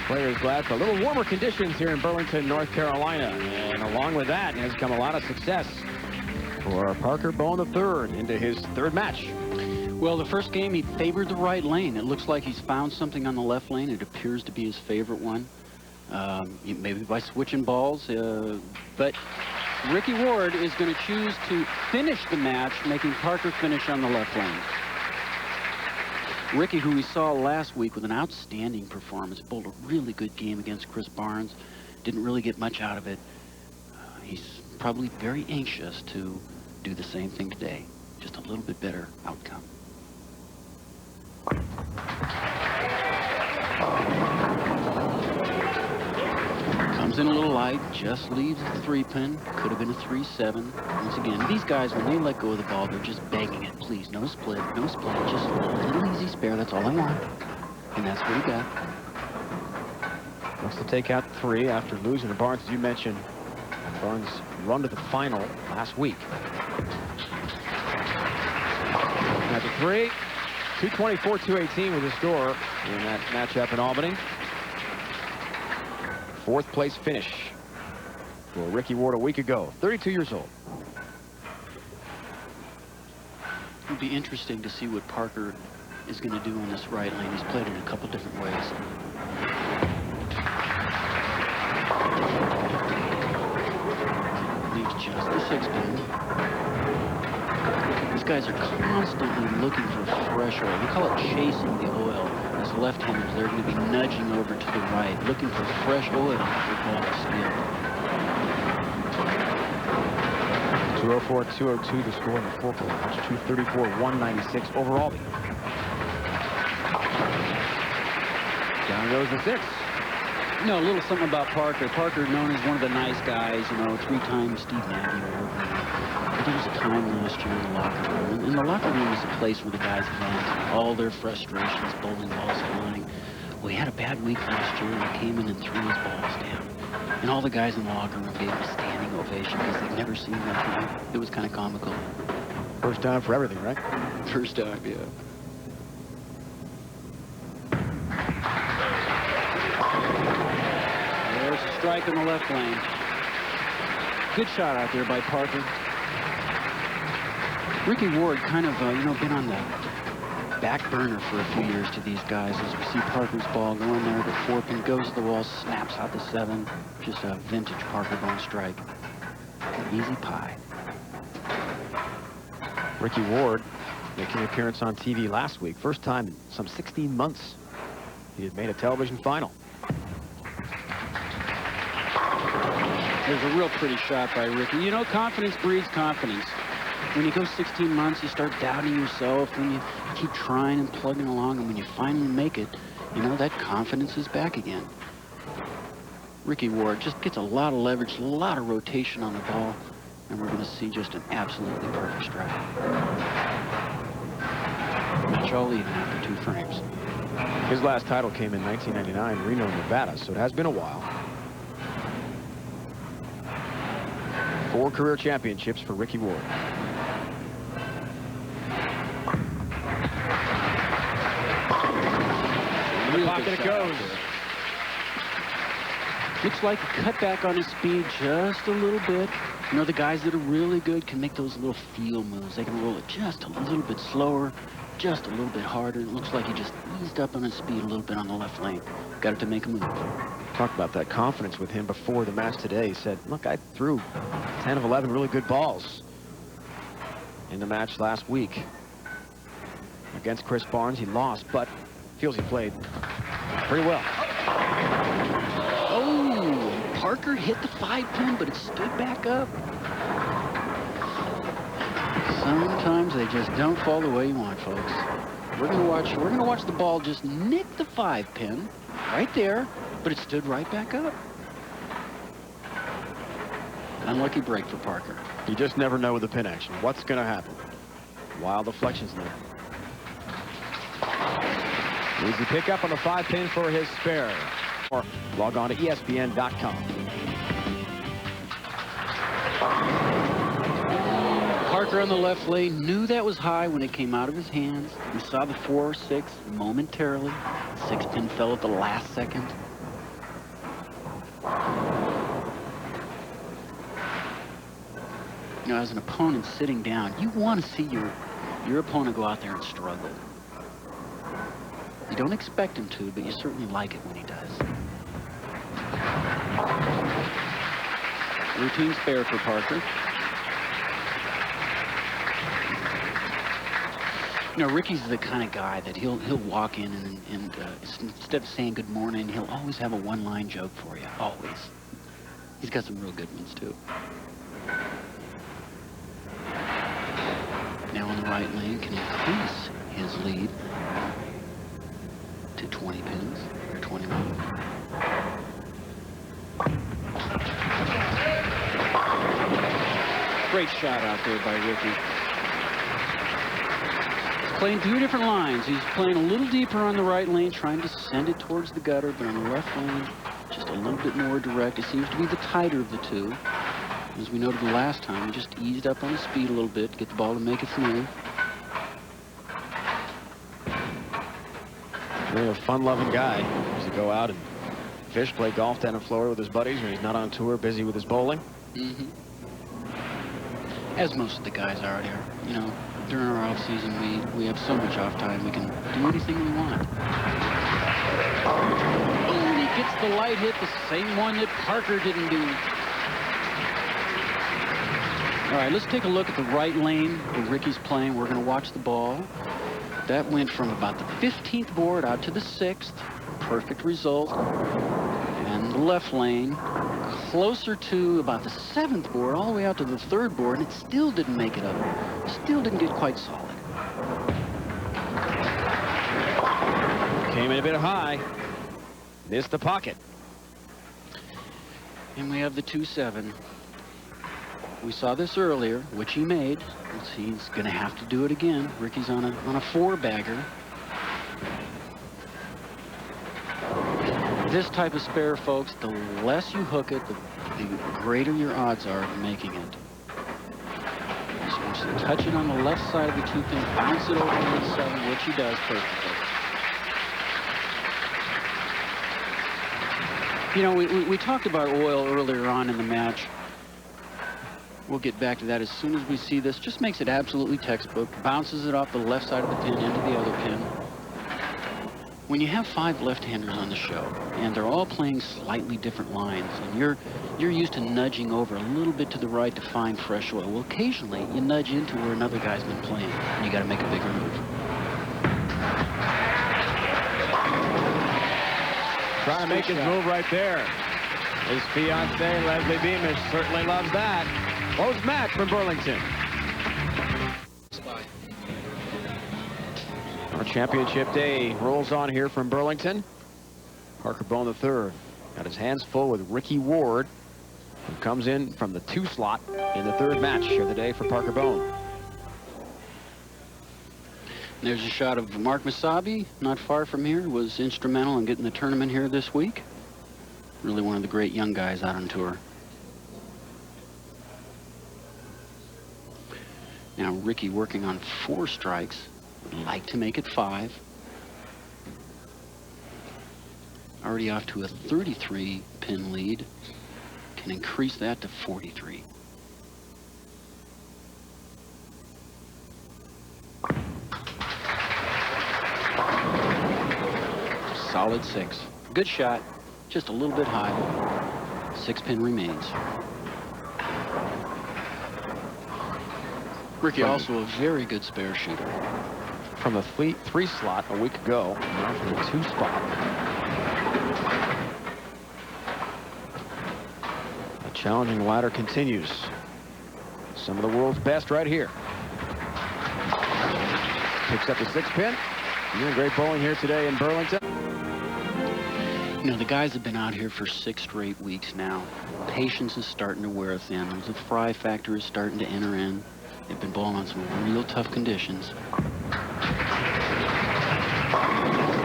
players glad for a little warmer conditions here in Burlington, North Carolina. And along with that has come a lot of success for Parker Bohn the third into his third match. Well, the first game, he favored the right lane. It looks like he's found something on the left lane. It appears to be his favorite one, maybe by switching balls. But Ricky Ward is going to choose to finish the match, making Parker finish on the left lane. Ricky, who we saw last week with an outstanding performance, bowled a really good game against Chris Barnes. Didn't really get much out of it. He's probably very anxious to do the same thing today. Just a little bit better outcome. Comes in a little light, just leaves the 3-pin. Could have been a 3-7. Once again, these guys, when they let go of the ball, they're just begging it. Please, no split, no split. Just a little easy spare. That's all I want. And that's what he got. Wants to take out 3 after losing to Barnes, as you mentioned. Barnes run to the final last week. At the 3, 224-218 with the score in that matchup in Albany. 4th place finish for Ricky Ward a week ago. 32 years old. It'll be interesting to see what Parker is going to do on this right lane. He's played it a couple different ways. Leaves just the 6-pin. These guys are constantly looking for fresh oil. We call it chasing the oil. As left-handers, they're going to be nudging over to the right, looking for fresh oil for ball to steal. 204-202 the score in the Forkel match. 234-196 over Aulby. Down goes the 6. You know, a little something about Parker. Parker, known as one of the nice guys, you know, 3-time Steve Matthew. But there was a time last year in the locker room. And the locker room is a place where the guys vent all their frustrations, bowling balls flying. Well, he had a bad week last year, and he came in and threw his balls down. And all the guys in the locker room gave him a standing ovation because they've never seen that play. It was kind of comical. First time for everything, right? First time, yeah. There's a strike in the left lane. Good shot out there by Parker. Ricky Ward kind of, you know, been on the back burner for a few years to these guys. As we see Parker's ball going there, the 4-pin goes to the wall, snaps out the 7. Just a vintage Parker Bohn strike. Easy pie. Ricky Ward making an appearance on TV last week. First time in some 16 months he had made a television final. There's a real pretty shot by Ricky. You know, confidence breeds confidence. When you go 16 months, you start doubting yourself, and you keep trying and plugging along, and when you finally make it, you know, that confidence is back again. Ricky Ward just gets a lot of leverage, a lot of rotation on the ball, and we're going to see just an absolutely perfect strike. Match all even after 2 frames. His last title came in 1999, Reno, Nevada, so it has been a while. 4 career championships for Ricky Ward. In the pocket it goes. Looks like he cut back on his speed just a little bit. You know, the guys that are really good can make those little feel moves. They can roll it just a little bit slower, just a little bit harder. It looks like he just eased up on his speed a little bit on the left lane. Got it to make a move. Talked about that confidence with him before the match today. He said, look, I threw 10 of 11 really good balls in the match last week against Chris Barnes. He lost, but feels he played pretty well. Oh, Parker hit the 5-pin, but it stood back up. Sometimes they just don't fall the way you want, folks. We're gonna watch the ball just nick the 5-pin right there, but it stood right back up. Unlucky break for Parker. You just never know with the pin action. What's going to happen? Wild deflections there. Easy pickup on the 5-pin for his spare. Or log on to ESPN.com. Parker on the left lane knew that was high when it came out of his hands. He saw the 4-6 momentarily. 6-pin fell at the last second. You know, as an opponent sitting down, you want to see your opponent go out there and struggle. You don't expect him to, but you certainly like it when he does. Routine spare for Parker. You know, Ricky's the kind of guy that he'll walk in and instead of saying good morning, he'll always have a one-line joke for you, always. He's got some real good ones, too. Now on the right lane can increase his lead to 20 pins, or 21. Great shot out there by Ricky. He's playing two different lines. He's playing a little deeper on the right lane, trying to send it towards the gutter, but on the left lane, just a little bit more direct. It seems to be the tighter of the two. As we noted the last time, he just eased up on his speed a little bit to get the ball to make its move. Really a fun-loving guy. He used to go out and fish, play golf down in Florida with his buddies when he's not on tour, busy with his bowling. As most of the guys are here. You know, during our off season, we have so much off time. We can do anything we want. And he gets the light hit, the same one that Parker didn't do. All right, let's take a look at the right lane where Ricky's playing. We're going to watch the ball. That went from about the 15th board out to the 6th. Perfect result. And the left lane, closer to about the 7th board, all the way out to the 3rd board, and it still didn't make it up. Still didn't get quite solid. Came in a bit high. Missed the pocket. And we have the 2-7. We saw this earlier, which he made. He's going to have to do it again. Ricky's on a 4-bagger. This type of spare, folks, the less you hook it, the greater your odds are of making it. Just wants to touch it on the left side of the 2-pin, bounce it over to the 7, which he does perfectly. You know, we talked about oil earlier on in the match. We'll get back to that as soon as we see this. Just makes it absolutely textbook. Bounces it off the left side of the pin into the other pin. When you have 5 left-handers on the show, and they're all playing slightly different lines, and you're used to nudging over a little bit to the right to find fresh oil. Well, occasionally, you nudge into where another guy's been playing, and you got to make a bigger move. Trying to make his move right there. His fiancée, Leslie Beamish, certainly loves that. Close match from Burlington. Our championship day rolls on here from Burlington. Parker Bohn III got his hands full with Ricky Ward, who comes in from the 2 slot in the 3rd match of the day for Parker Bohn. There's a shot of Mark Masabi, not far from here, was instrumental in getting the tournament here this week. Really one of the great young guys out on tour. Now Ricky working on 4 strikes, would like to make it 5. Already off to a 33 pin lead, can increase that to 43. Solid 6. Good shot, just a little bit high. 6 pin remains. Ricky also a very good spare shooter. From the 3 slot a week ago, now from the 2 spot. The challenging ladder continues. Some of the world's best right here. Picks up the 6 pin. Doing great bowling here today in Burlington. You know, the guys have been out here for 6 straight weeks now. Patience is starting to wear thin. The fry factor is starting to enter in. They've been bowling on some real tough conditions.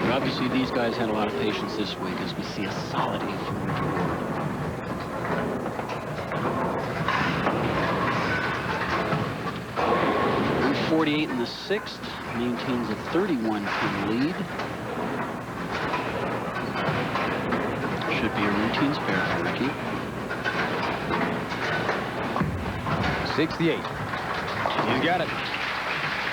But obviously, these guys had a lot of patience this week as we see a solid 8 from Ricky Ward. And 48 in the 6th, maintains a 31-pin lead. Should be a routine spare for Ricky. 68. He's got it.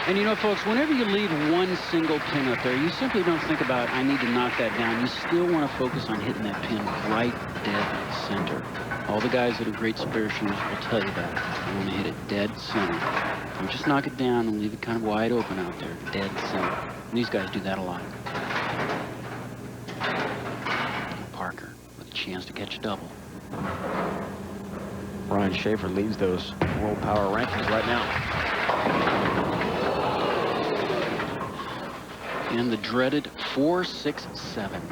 And you know, folks, whenever you leave one single pin up there, you simply don't think about, I need to knock that down. You still want to focus on hitting that pin right dead center. All the guys that are great spare shooters will tell you that. You want to hit it dead center. Don't just knock it down and leave it kind of wide open out there, dead center. And these guys do that a lot. Parker with a chance to catch a double. Ryan Schaefer leads those world power rankings right now. And the dreaded 4-6-7.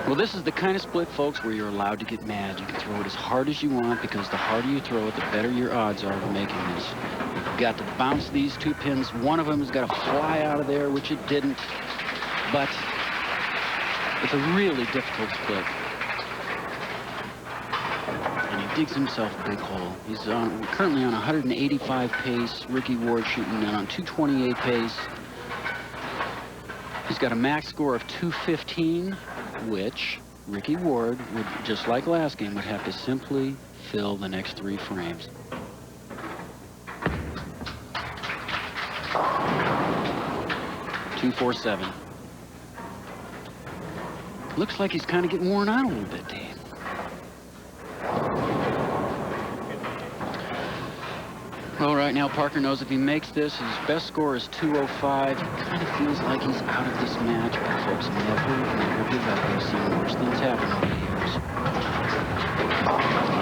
Well, this is the kind of split, folks, where you're allowed to get mad. You can throw it as hard as you want, because the harder you throw it, the better your odds are of making this. You've got to bounce these 2 pins. One of them has got to fly out of there, which it didn't. But it's a really difficult split. And he digs himself a big hole. He's currently on 185 pace. Ricky Ward shooting on 228 pace. He's got a max score of 215, which Ricky Ward would, just like last game, would have to simply fill the next 3 frames. .247. Looks like he's kind of getting worn out a little bit, Dave. Well, right now, Parker knows if he makes this, his best score is 205. He kind of feels like he's out of this match, but folks, never give up. We've seen worse things happen over the years. A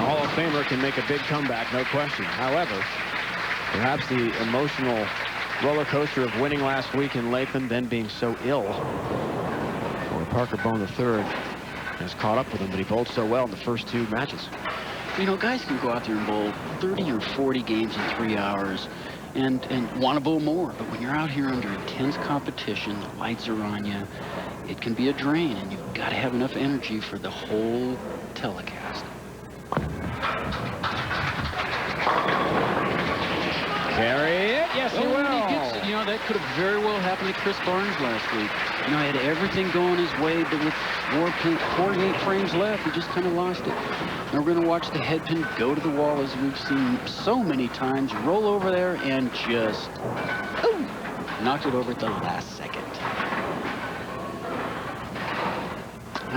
Hall of Famer can make a big comeback, no question. However, perhaps the emotional roller coaster of winning last week in Latham, then being so ill, or Parker Bohn III has caught up with him, but he bowled so well in the first 2 matches. You know, guys can go out there and bowl 30 or 40 games in 3 hours and want to bowl more. But when you're out here under intense competition, the lights are on you, it can be a drain, and you've got to have enough energy for the whole telecast. Carry it. Yes, he will. He gets it. You know, that could have very well happened to Chris Barnes last week. You know, he had everything going his way, but with 48 frames left, he just kind of lost it. Now we're going to watch the head pin go to the wall, as we've seen so many times. Roll over there and just knocked it over at the last second.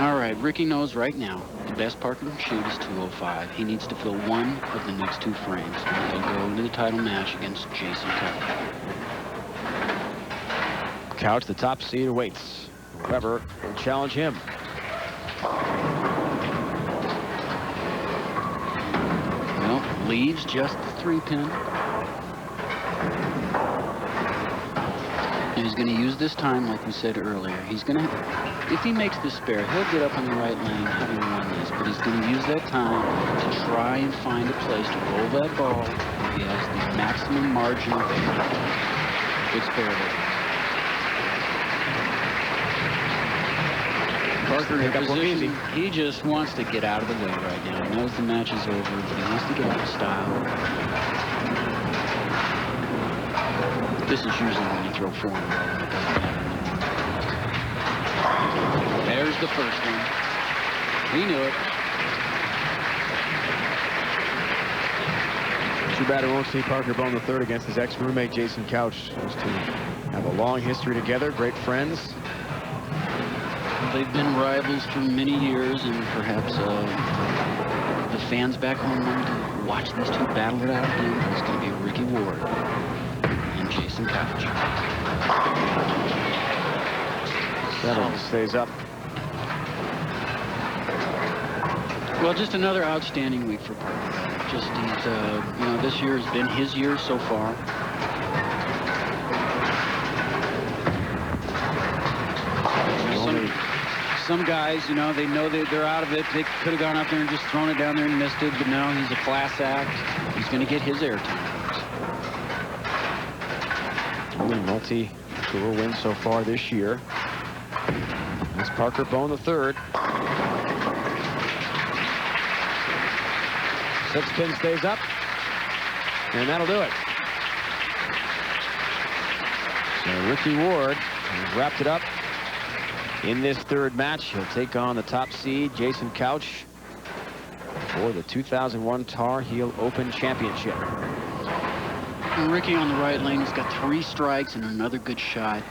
All right, Ricky knows right now the best Parker can shoot is 205. He needs to fill 1 of the next 2 frames, and he'll go into the title match against Jason Couch. Couch, the top seed, awaits. Whoever will challenge him. Well, leaves just the 3-pin. And he's going to use this time, like we said earlier. He's going to, if he makes this spare, he'll get up on the right lane having won this, but he's going to use that time to try and find a place to roll that ball where he has the maximum margin of error. Good spare there. Parker in position, he just wants to get out of the way right now. He knows the match is over, but he wants to get out of style. This is usually when you throw 4 in a row. It doesn't matter anymore. There's the first one. He knew it. Too bad we won't see Parker Bohn III against his ex-roommate Jason Couch. Those 2 have a long history together, great friends. They've been rivals for many years, and perhaps the fans back home want to watch these 2 battle it out again. It's going to be Ricky Ward and Jason Couch. 7 stays up. Well, just another outstanding week for Parker. Just he's, you know, this year has been his year so far. Some guys, you know they're out of it. They could have gone out there and just thrown it down there and missed it, but no, he's a class act. He's going to get his airtime. Only multi-tour win so far this year. That's Parker Bohn III. 6-pin stays up, and that'll do it. So Ricky Ward has wrapped it up. In this 3rd match, he'll take on the top seed, Jason Couch, for the 2001 Tar Heel Open Championship. And Ricky on the right lane has got 3 strikes and another good shot.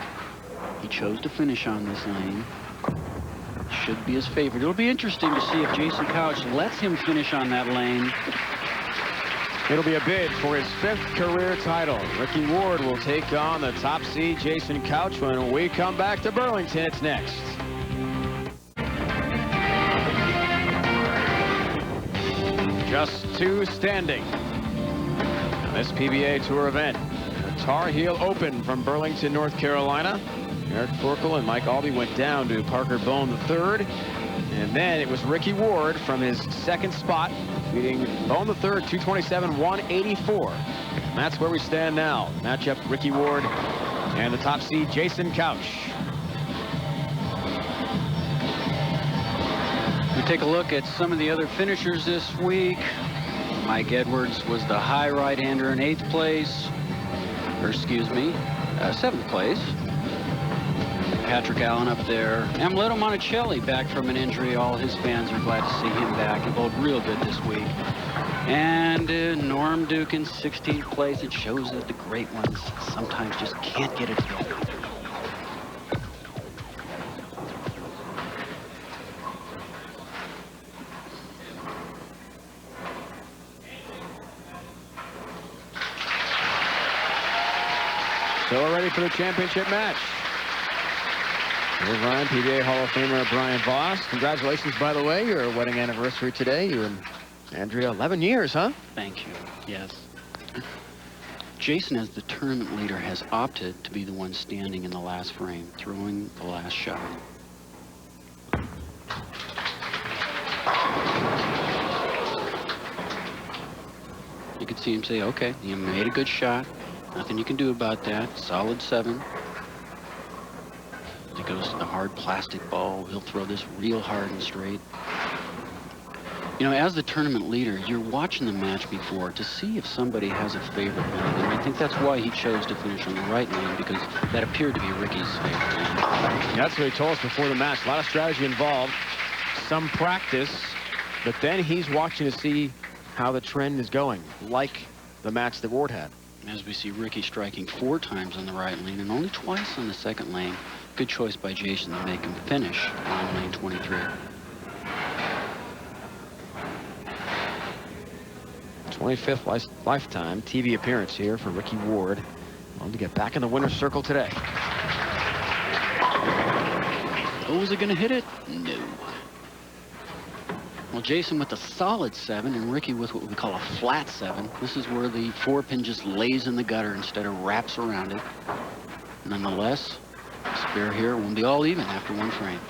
He chose to finish on this lane. Should be his favorite. It'll be interesting to see if Jason Couch lets him finish on that lane. It'll be a bid for his 5th career title. Ricky Ward will take on the top seed, Jason Couch, when we come back to Burlington. It's next. Just 2 standing on this PBA Tour event. The Tar Heel Open from Burlington, North Carolina. Eric Forkel and Mike Aulby went down to Parker Bohn III. And then it was Ricky Ward from his second spot, beating Bohn the third, 227-184. And that's where we stand now. Matchup Ricky Ward and the top seed Jason Couch. We take a look at some of the other finishers this week. Mike Edwards was the high right-hander in 8th place, or excuse me, 7th place. Patrick Allen up there. Amleto Monticelli back from an injury. All his fans are glad to see him back. He bowled real good this week. And Norm Duke in 16th place. It shows that the great ones sometimes just can't get it together. So we're ready for the championship match. Here's Ryan, PBA Hall of Famer Brian Voss. Congratulations, by the way, your wedding anniversary today. You and Andrea, 11 years, huh? Thank you. Yes. Jason, as the tournament leader, has opted to be the one standing in the last frame, throwing the last shot. You could see him say, okay, you made a good shot. Nothing you can do about that. Solid 7. He goes to the hard plastic ball. He'll throw this real hard and straight. You know, as the tournament leader, you're watching the match before to see if somebody has a favorite lane. And I think that's why he chose to finish on the right lane, because that appeared to be Ricky's favorite lane. That's what he told us before the match. A lot of strategy involved, some practice, but then he's watching to see how the trend is going, like the match that Ward had. As we see Ricky striking 4 times on the right lane and only twice on the second lane. Good choice by Jason to make him finish on lane 23. 25th lifetime TV appearance here for Ricky Ward. Wanted to get back in the winner's circle today. Oh, is it going to hit it? No. Well, Jason with a solid 7 and Ricky with what we call a flat 7. This is where the 4-pin just lays in the gutter instead of wraps around it. Nonetheless, spare here won't be all even after 1 frame.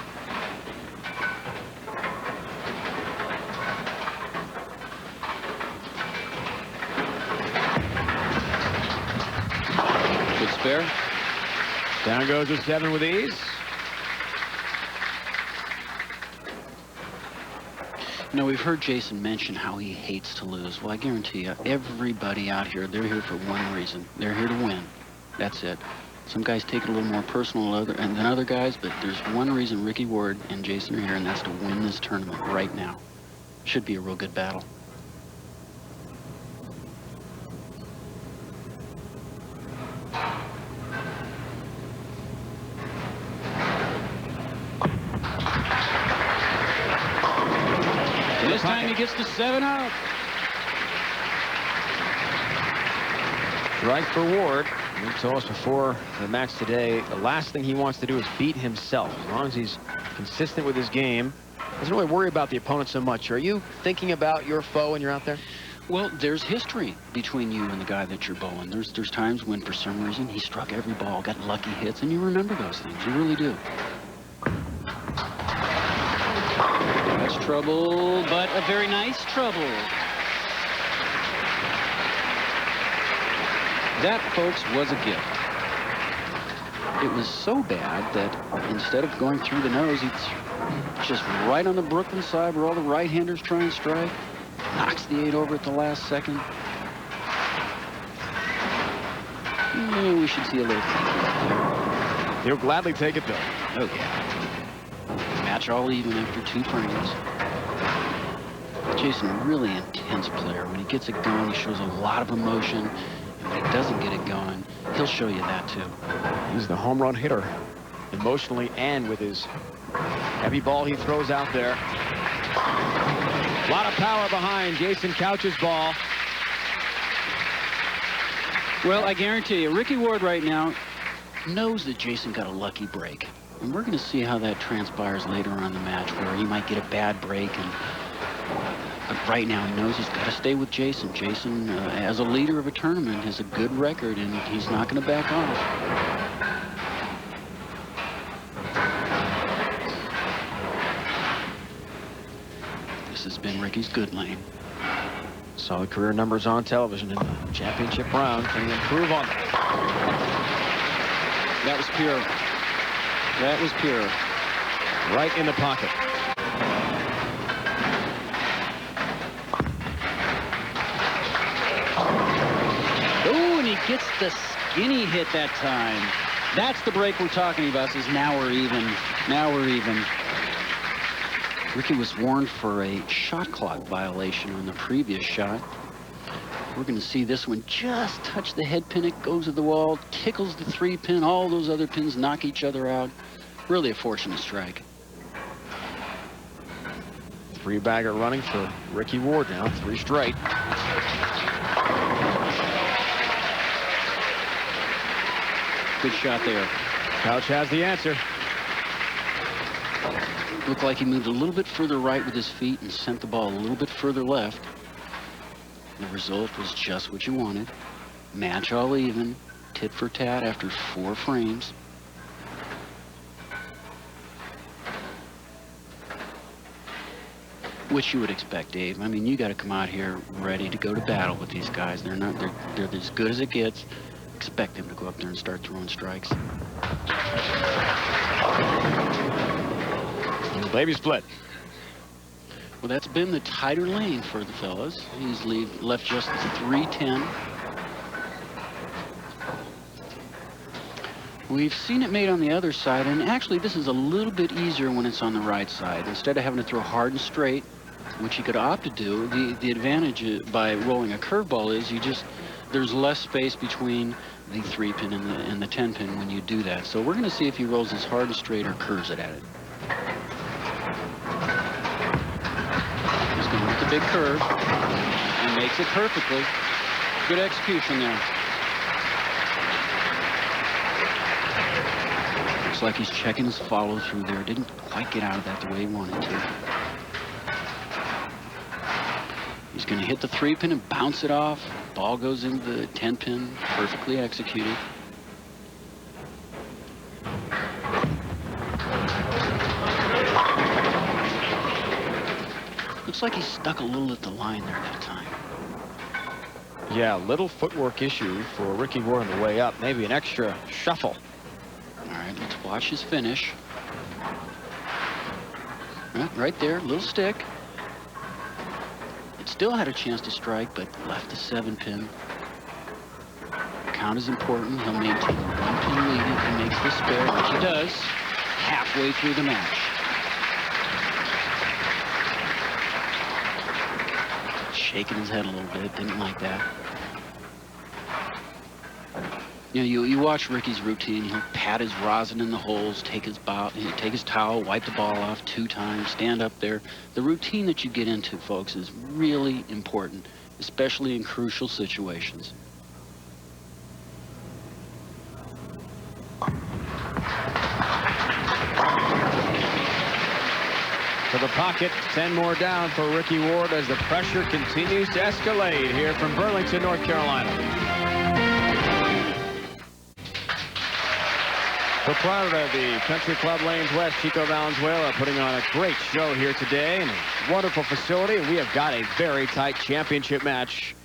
Good spare. Down goes the 7 with ease. You know, we've heard Jason mention how he hates to lose. Well, I guarantee you, everybody out here, they're here for one reason. They're here to win. That's it. Some guys take it a little more personal than other guys, but there's one reason Ricky Ward and Jason are here, and that's to win this tournament right now. Should be a real good battle. This time he gets the 7 out. Strike for Ward. He told us before the match today, the last thing he wants to do is beat himself. As long as he's consistent with his game, doesn't really worry about the opponent so much. Are you thinking about your foe when you're out there? Well, there's history between you and the guy that you're bowling. There's times when, for some reason, he struck every ball, got lucky hits, and you remember those things. You really do. That's trouble, but a very nice trouble. That, folks, was a gift. It was so bad that instead of going through the nose, it's just right on the Brooklyn side where all the right-handers try and strike. Knocks the 8 over at the last second. Yeah, we should see a little thing. He'll gladly take it, though. Oh, yeah. Match all even after 2 frames. Jason, a really intense player. When he gets it going, he shows a lot of emotion. And when he doesn't get it going, he'll show you that, too. He's the home run hitter, emotionally and with his heavy ball he throws out there. A lot of power behind Jason Couch's ball. Well, I guarantee you, Ricky Ward right now knows that Jason got a lucky break. And we're going to see how that transpires later on in the match, where he might get a bad break. But right now, he knows he's got to stay with Jason. Jason, as a leader of a tournament, has a good record, and he's not going to back off. this has been Ricky's good lane. Solid career numbers on television in the championship round. Can he improve on them? That was pure. That was pure. Right in the pocket. Oh, and he gets the skinny hit that time. That's the break we're talking about. Says now we're even. Now we're even. Ricky was warned for a shot clock violation on the previous shot. We're going to see this one just touch the head pin. It goes to the wall, tickles the 3-pin. All those other pins knock each other out. Really a fortunate strike. 3-bagger running for Ricky Ward now. 3 straight. Good shot there. Couch has the answer. Looked like he moved a little bit further right with his feet and sent the ball a little bit further left. The result was just what you wanted. Match all even, tit for tat after 4 frames. Which you would expect, Dave. I mean, you got to come out here ready to go to battle with these guys. They're as good as it gets. Expect them to go up there and start throwing strikes. And the baby split. Well, that's been the tighter lane for the fellas. He's left just 310. We've seen it made on the other side, and actually this is a little bit easier when it's on the right side. Instead of having to throw hard and straight, which you could opt to do, the advantage by rolling a curveball is there's less space between the 3-pin and the 10-pin when you do that. So we're going to see if he rolls as hard and straight or curves it at it. He's going with the big curve and makes it perfectly. Good execution there. Looks like he's checking his follow through there. Didn't quite get out of that the way he wanted to. He's going to hit the 3-pin and bounce it off. Ball goes into the 10-pin, perfectly executed. Looks like he stuck a little at the line there that time. Yeah, little footwork issue for Ricky Ward on the way up. Maybe an extra shuffle. All right, let's watch his finish. Right there, little stick. It still had a chance to strike, but left the 7-pin. Count is important. He'll maintain the 1-pin lead if he makes the spare, which he does, halfway through the match. Shaking his head a little bit, didn't like that. You know, you watch Ricky's routine. He'll pat his rosin in the holes, take his towel, wipe the ball off 2 times, stand up there. The routine that you get into, folks, is really important, especially in crucial situations. To the pocket, 10 more down for Ricky Ward as the pressure continues to escalate here from Burlington, North Carolina. Proprietor of the Country Club Lanes West, Chico Valenzuela, putting on a great show here today in a wonderful facility. We have got a very tight championship match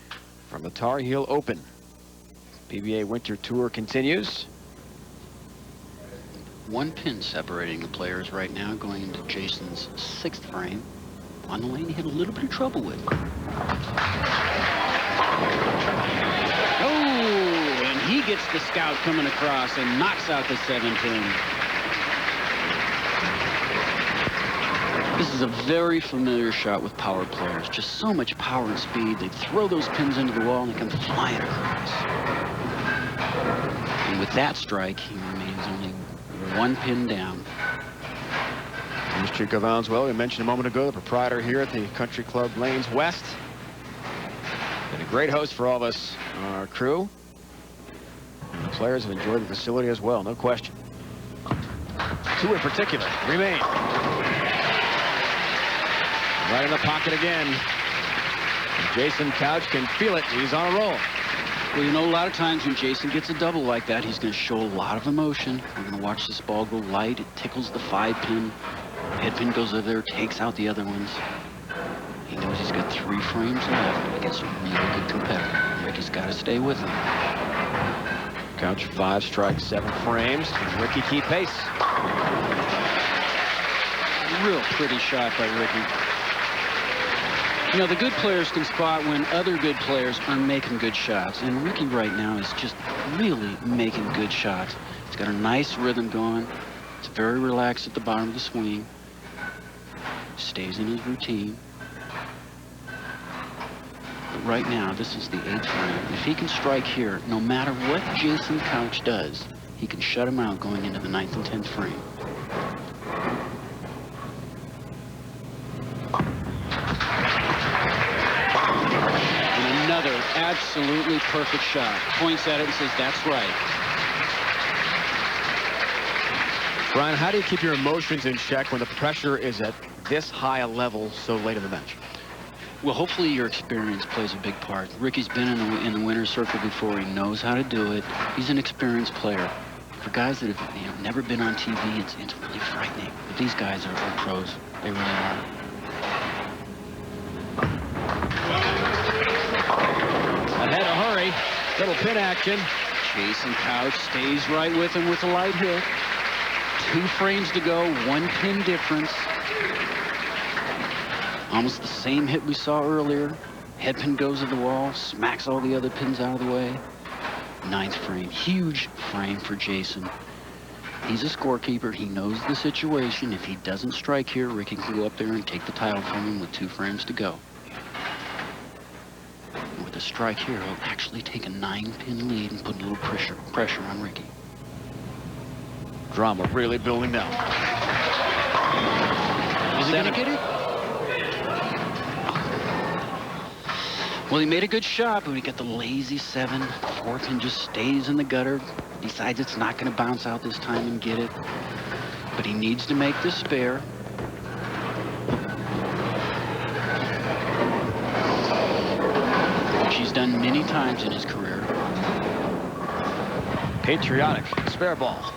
from the Tar Heel Open. PBA Winter Tour continues. 1 pin separating the players right now, going into Jason's 6th frame. On the lane, he had a little bit of trouble with. He gets the scout coming across and knocks out the 7-pin. This is a very familiar shot with power players. Just so much power and speed. They throw those pins into the wall and they come flying across. And with that strike, he remains only 1 pin down. Here's Chico Valenzuela. We mentioned a moment ago, the proprietor here at the Country Club Lanes West. Been a great host for all of us on our crew. And the players have enjoyed the facility as well, no question. 2 in particular remain. Right in the pocket again. And Jason Couch can feel it. He's on a roll. Well, you know, a lot of times when Jason gets a double like that, he's going to show a lot of emotion. We're going to watch this ball go light. It tickles the 5-pin. Head pin goes over there, takes out the other ones. He knows he's got 3 frames left against a really good competitor. Ricky's got to stay with him. Couch 5 strikes, 7 frames. Can Ricky keep pace? Real pretty shot by Ricky. You know, the good players can spot when other good players are making good shots. And Ricky right now is just really making good shots. He's got a nice rhythm going. It's very relaxed at the bottom of the swing. Stays in his routine. But right now, this is the 8th frame. If he can strike here, no matter what Jason Couch does, he can shut him out going into the 9th and 10th frame. And another absolutely perfect shot. Points at it and says, that's right. Brian, how do you keep your emotions in check when the pressure is at this high a level so late in the match? Well, hopefully your experience plays a big part. Ricky's been in the winner's circle before. He knows how to do it. He's an experienced player. For guys that have never been on TV, it's really frightening. But these guys are pros. They really are. Ahead of hurry. Little pin action. Jason Couch stays right with him with a light hit. 2 frames to go, 1 pin difference. Almost the same hit we saw earlier. Head pin goes to the wall, smacks all the other pins out of the way. 9th frame, huge frame for Jason. He's a scorekeeper. He knows the situation. If he doesn't strike here, Ricky can go up there and take the title from him with 2 frames to go. And with a strike here, he'll actually take a 9-pin lead and put a little pressure on Ricky. Drama really building now. Is he gonna get it? Well, he made a good shot, but he got the lazy 7. 4 pin just stays in the gutter. Decides it's not going to bounce out this time and get it. But he needs to make this spare. Which he's done many times in his career. Patriotic spare ball.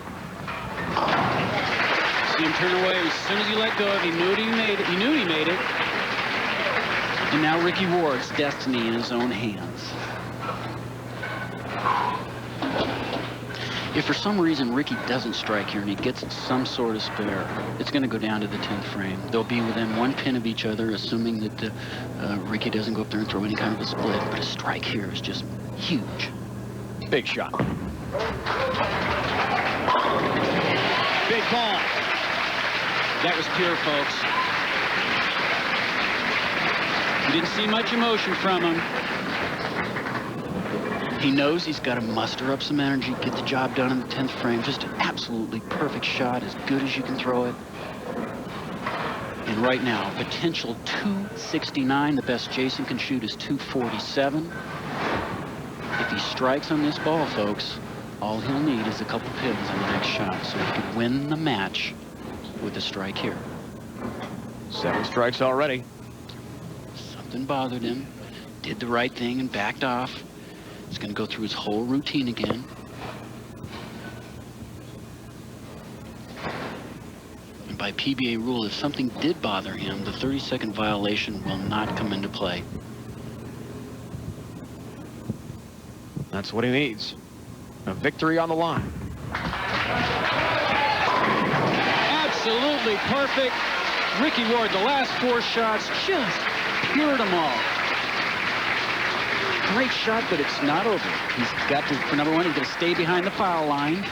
See him turn away as soon as he let go. He knew he made it. He knew he made it. And now Ricky Ward's destiny in his own hands. If for some reason Ricky doesn't strike here and he gets some sort of spare, it's going to go down to the 10th frame. They'll be within 1 pin of each other, assuming that Ricky doesn't go up there and throw any kind of a split. But a strike here is just huge. Big shot. Big ball. That was pure, folks. You didn't see much emotion from him. He knows he's got to muster up some energy, get the job done in the 10th frame. Just an absolutely perfect shot, as good as you can throw it. And right now, potential 269. The best Jason can shoot is 247. If he strikes on this ball, folks, all he'll need is a couple pins on the next shot, so he could win the match with a strike here. 7 strikes already. Something bothered him, did the right thing and backed off. He's going to go through his whole routine again. And by PBA rule, if something did bother him, the 30-second violation will not come into play. That's what he needs. A victory on the line. Absolutely perfect. Ricky Ward, the last 4 shots, just cured them all. Great shot, but it's not over. He's got to, for number 1, he's got to stay behind the foul line.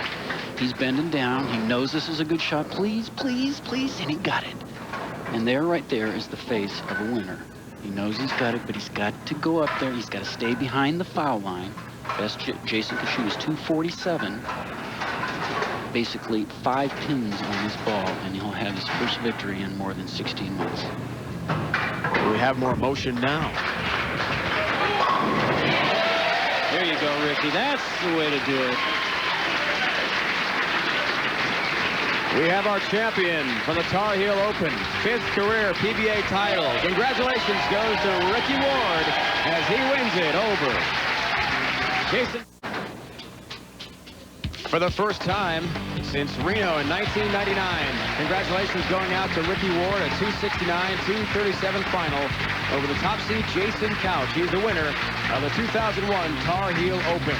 He's bending down. He knows this is a good shot. Please, please, please, and he got it. And there, right there, is the face of a winner. He knows he's got it, but he's got to go up there. He's got to stay behind the foul line. Best Jason can shoot is 247. Basically 5 pins on this ball, and he'll have his first victory in more than 16 months. We have more motion now. There you go, Ricky. That's the way to do it. We have our champion from the Tar Heel Open, 5th career PBA title. Congratulations goes to Ricky Ward as he wins it over Jason. for the first time since Reno in 1999. Congratulations going out to Ricky Ward, a 269-237 final over the top seed Jason Couch. He's the winner of the 2001 Tar Heel Open.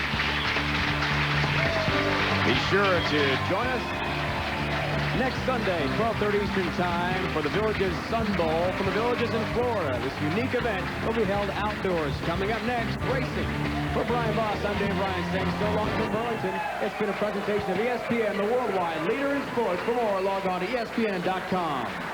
Be sure to join us next Sunday, 12:30 Eastern Time, for the Villages Sun Bowl from the Villages in Florida. This unique event will be held outdoors. Coming up next, racing. For Brian Voss, I'm Dave Ryan saying so long from Burlington. It's been a presentation of ESPN, the worldwide leader in sports. For more, log on to ESPN.com.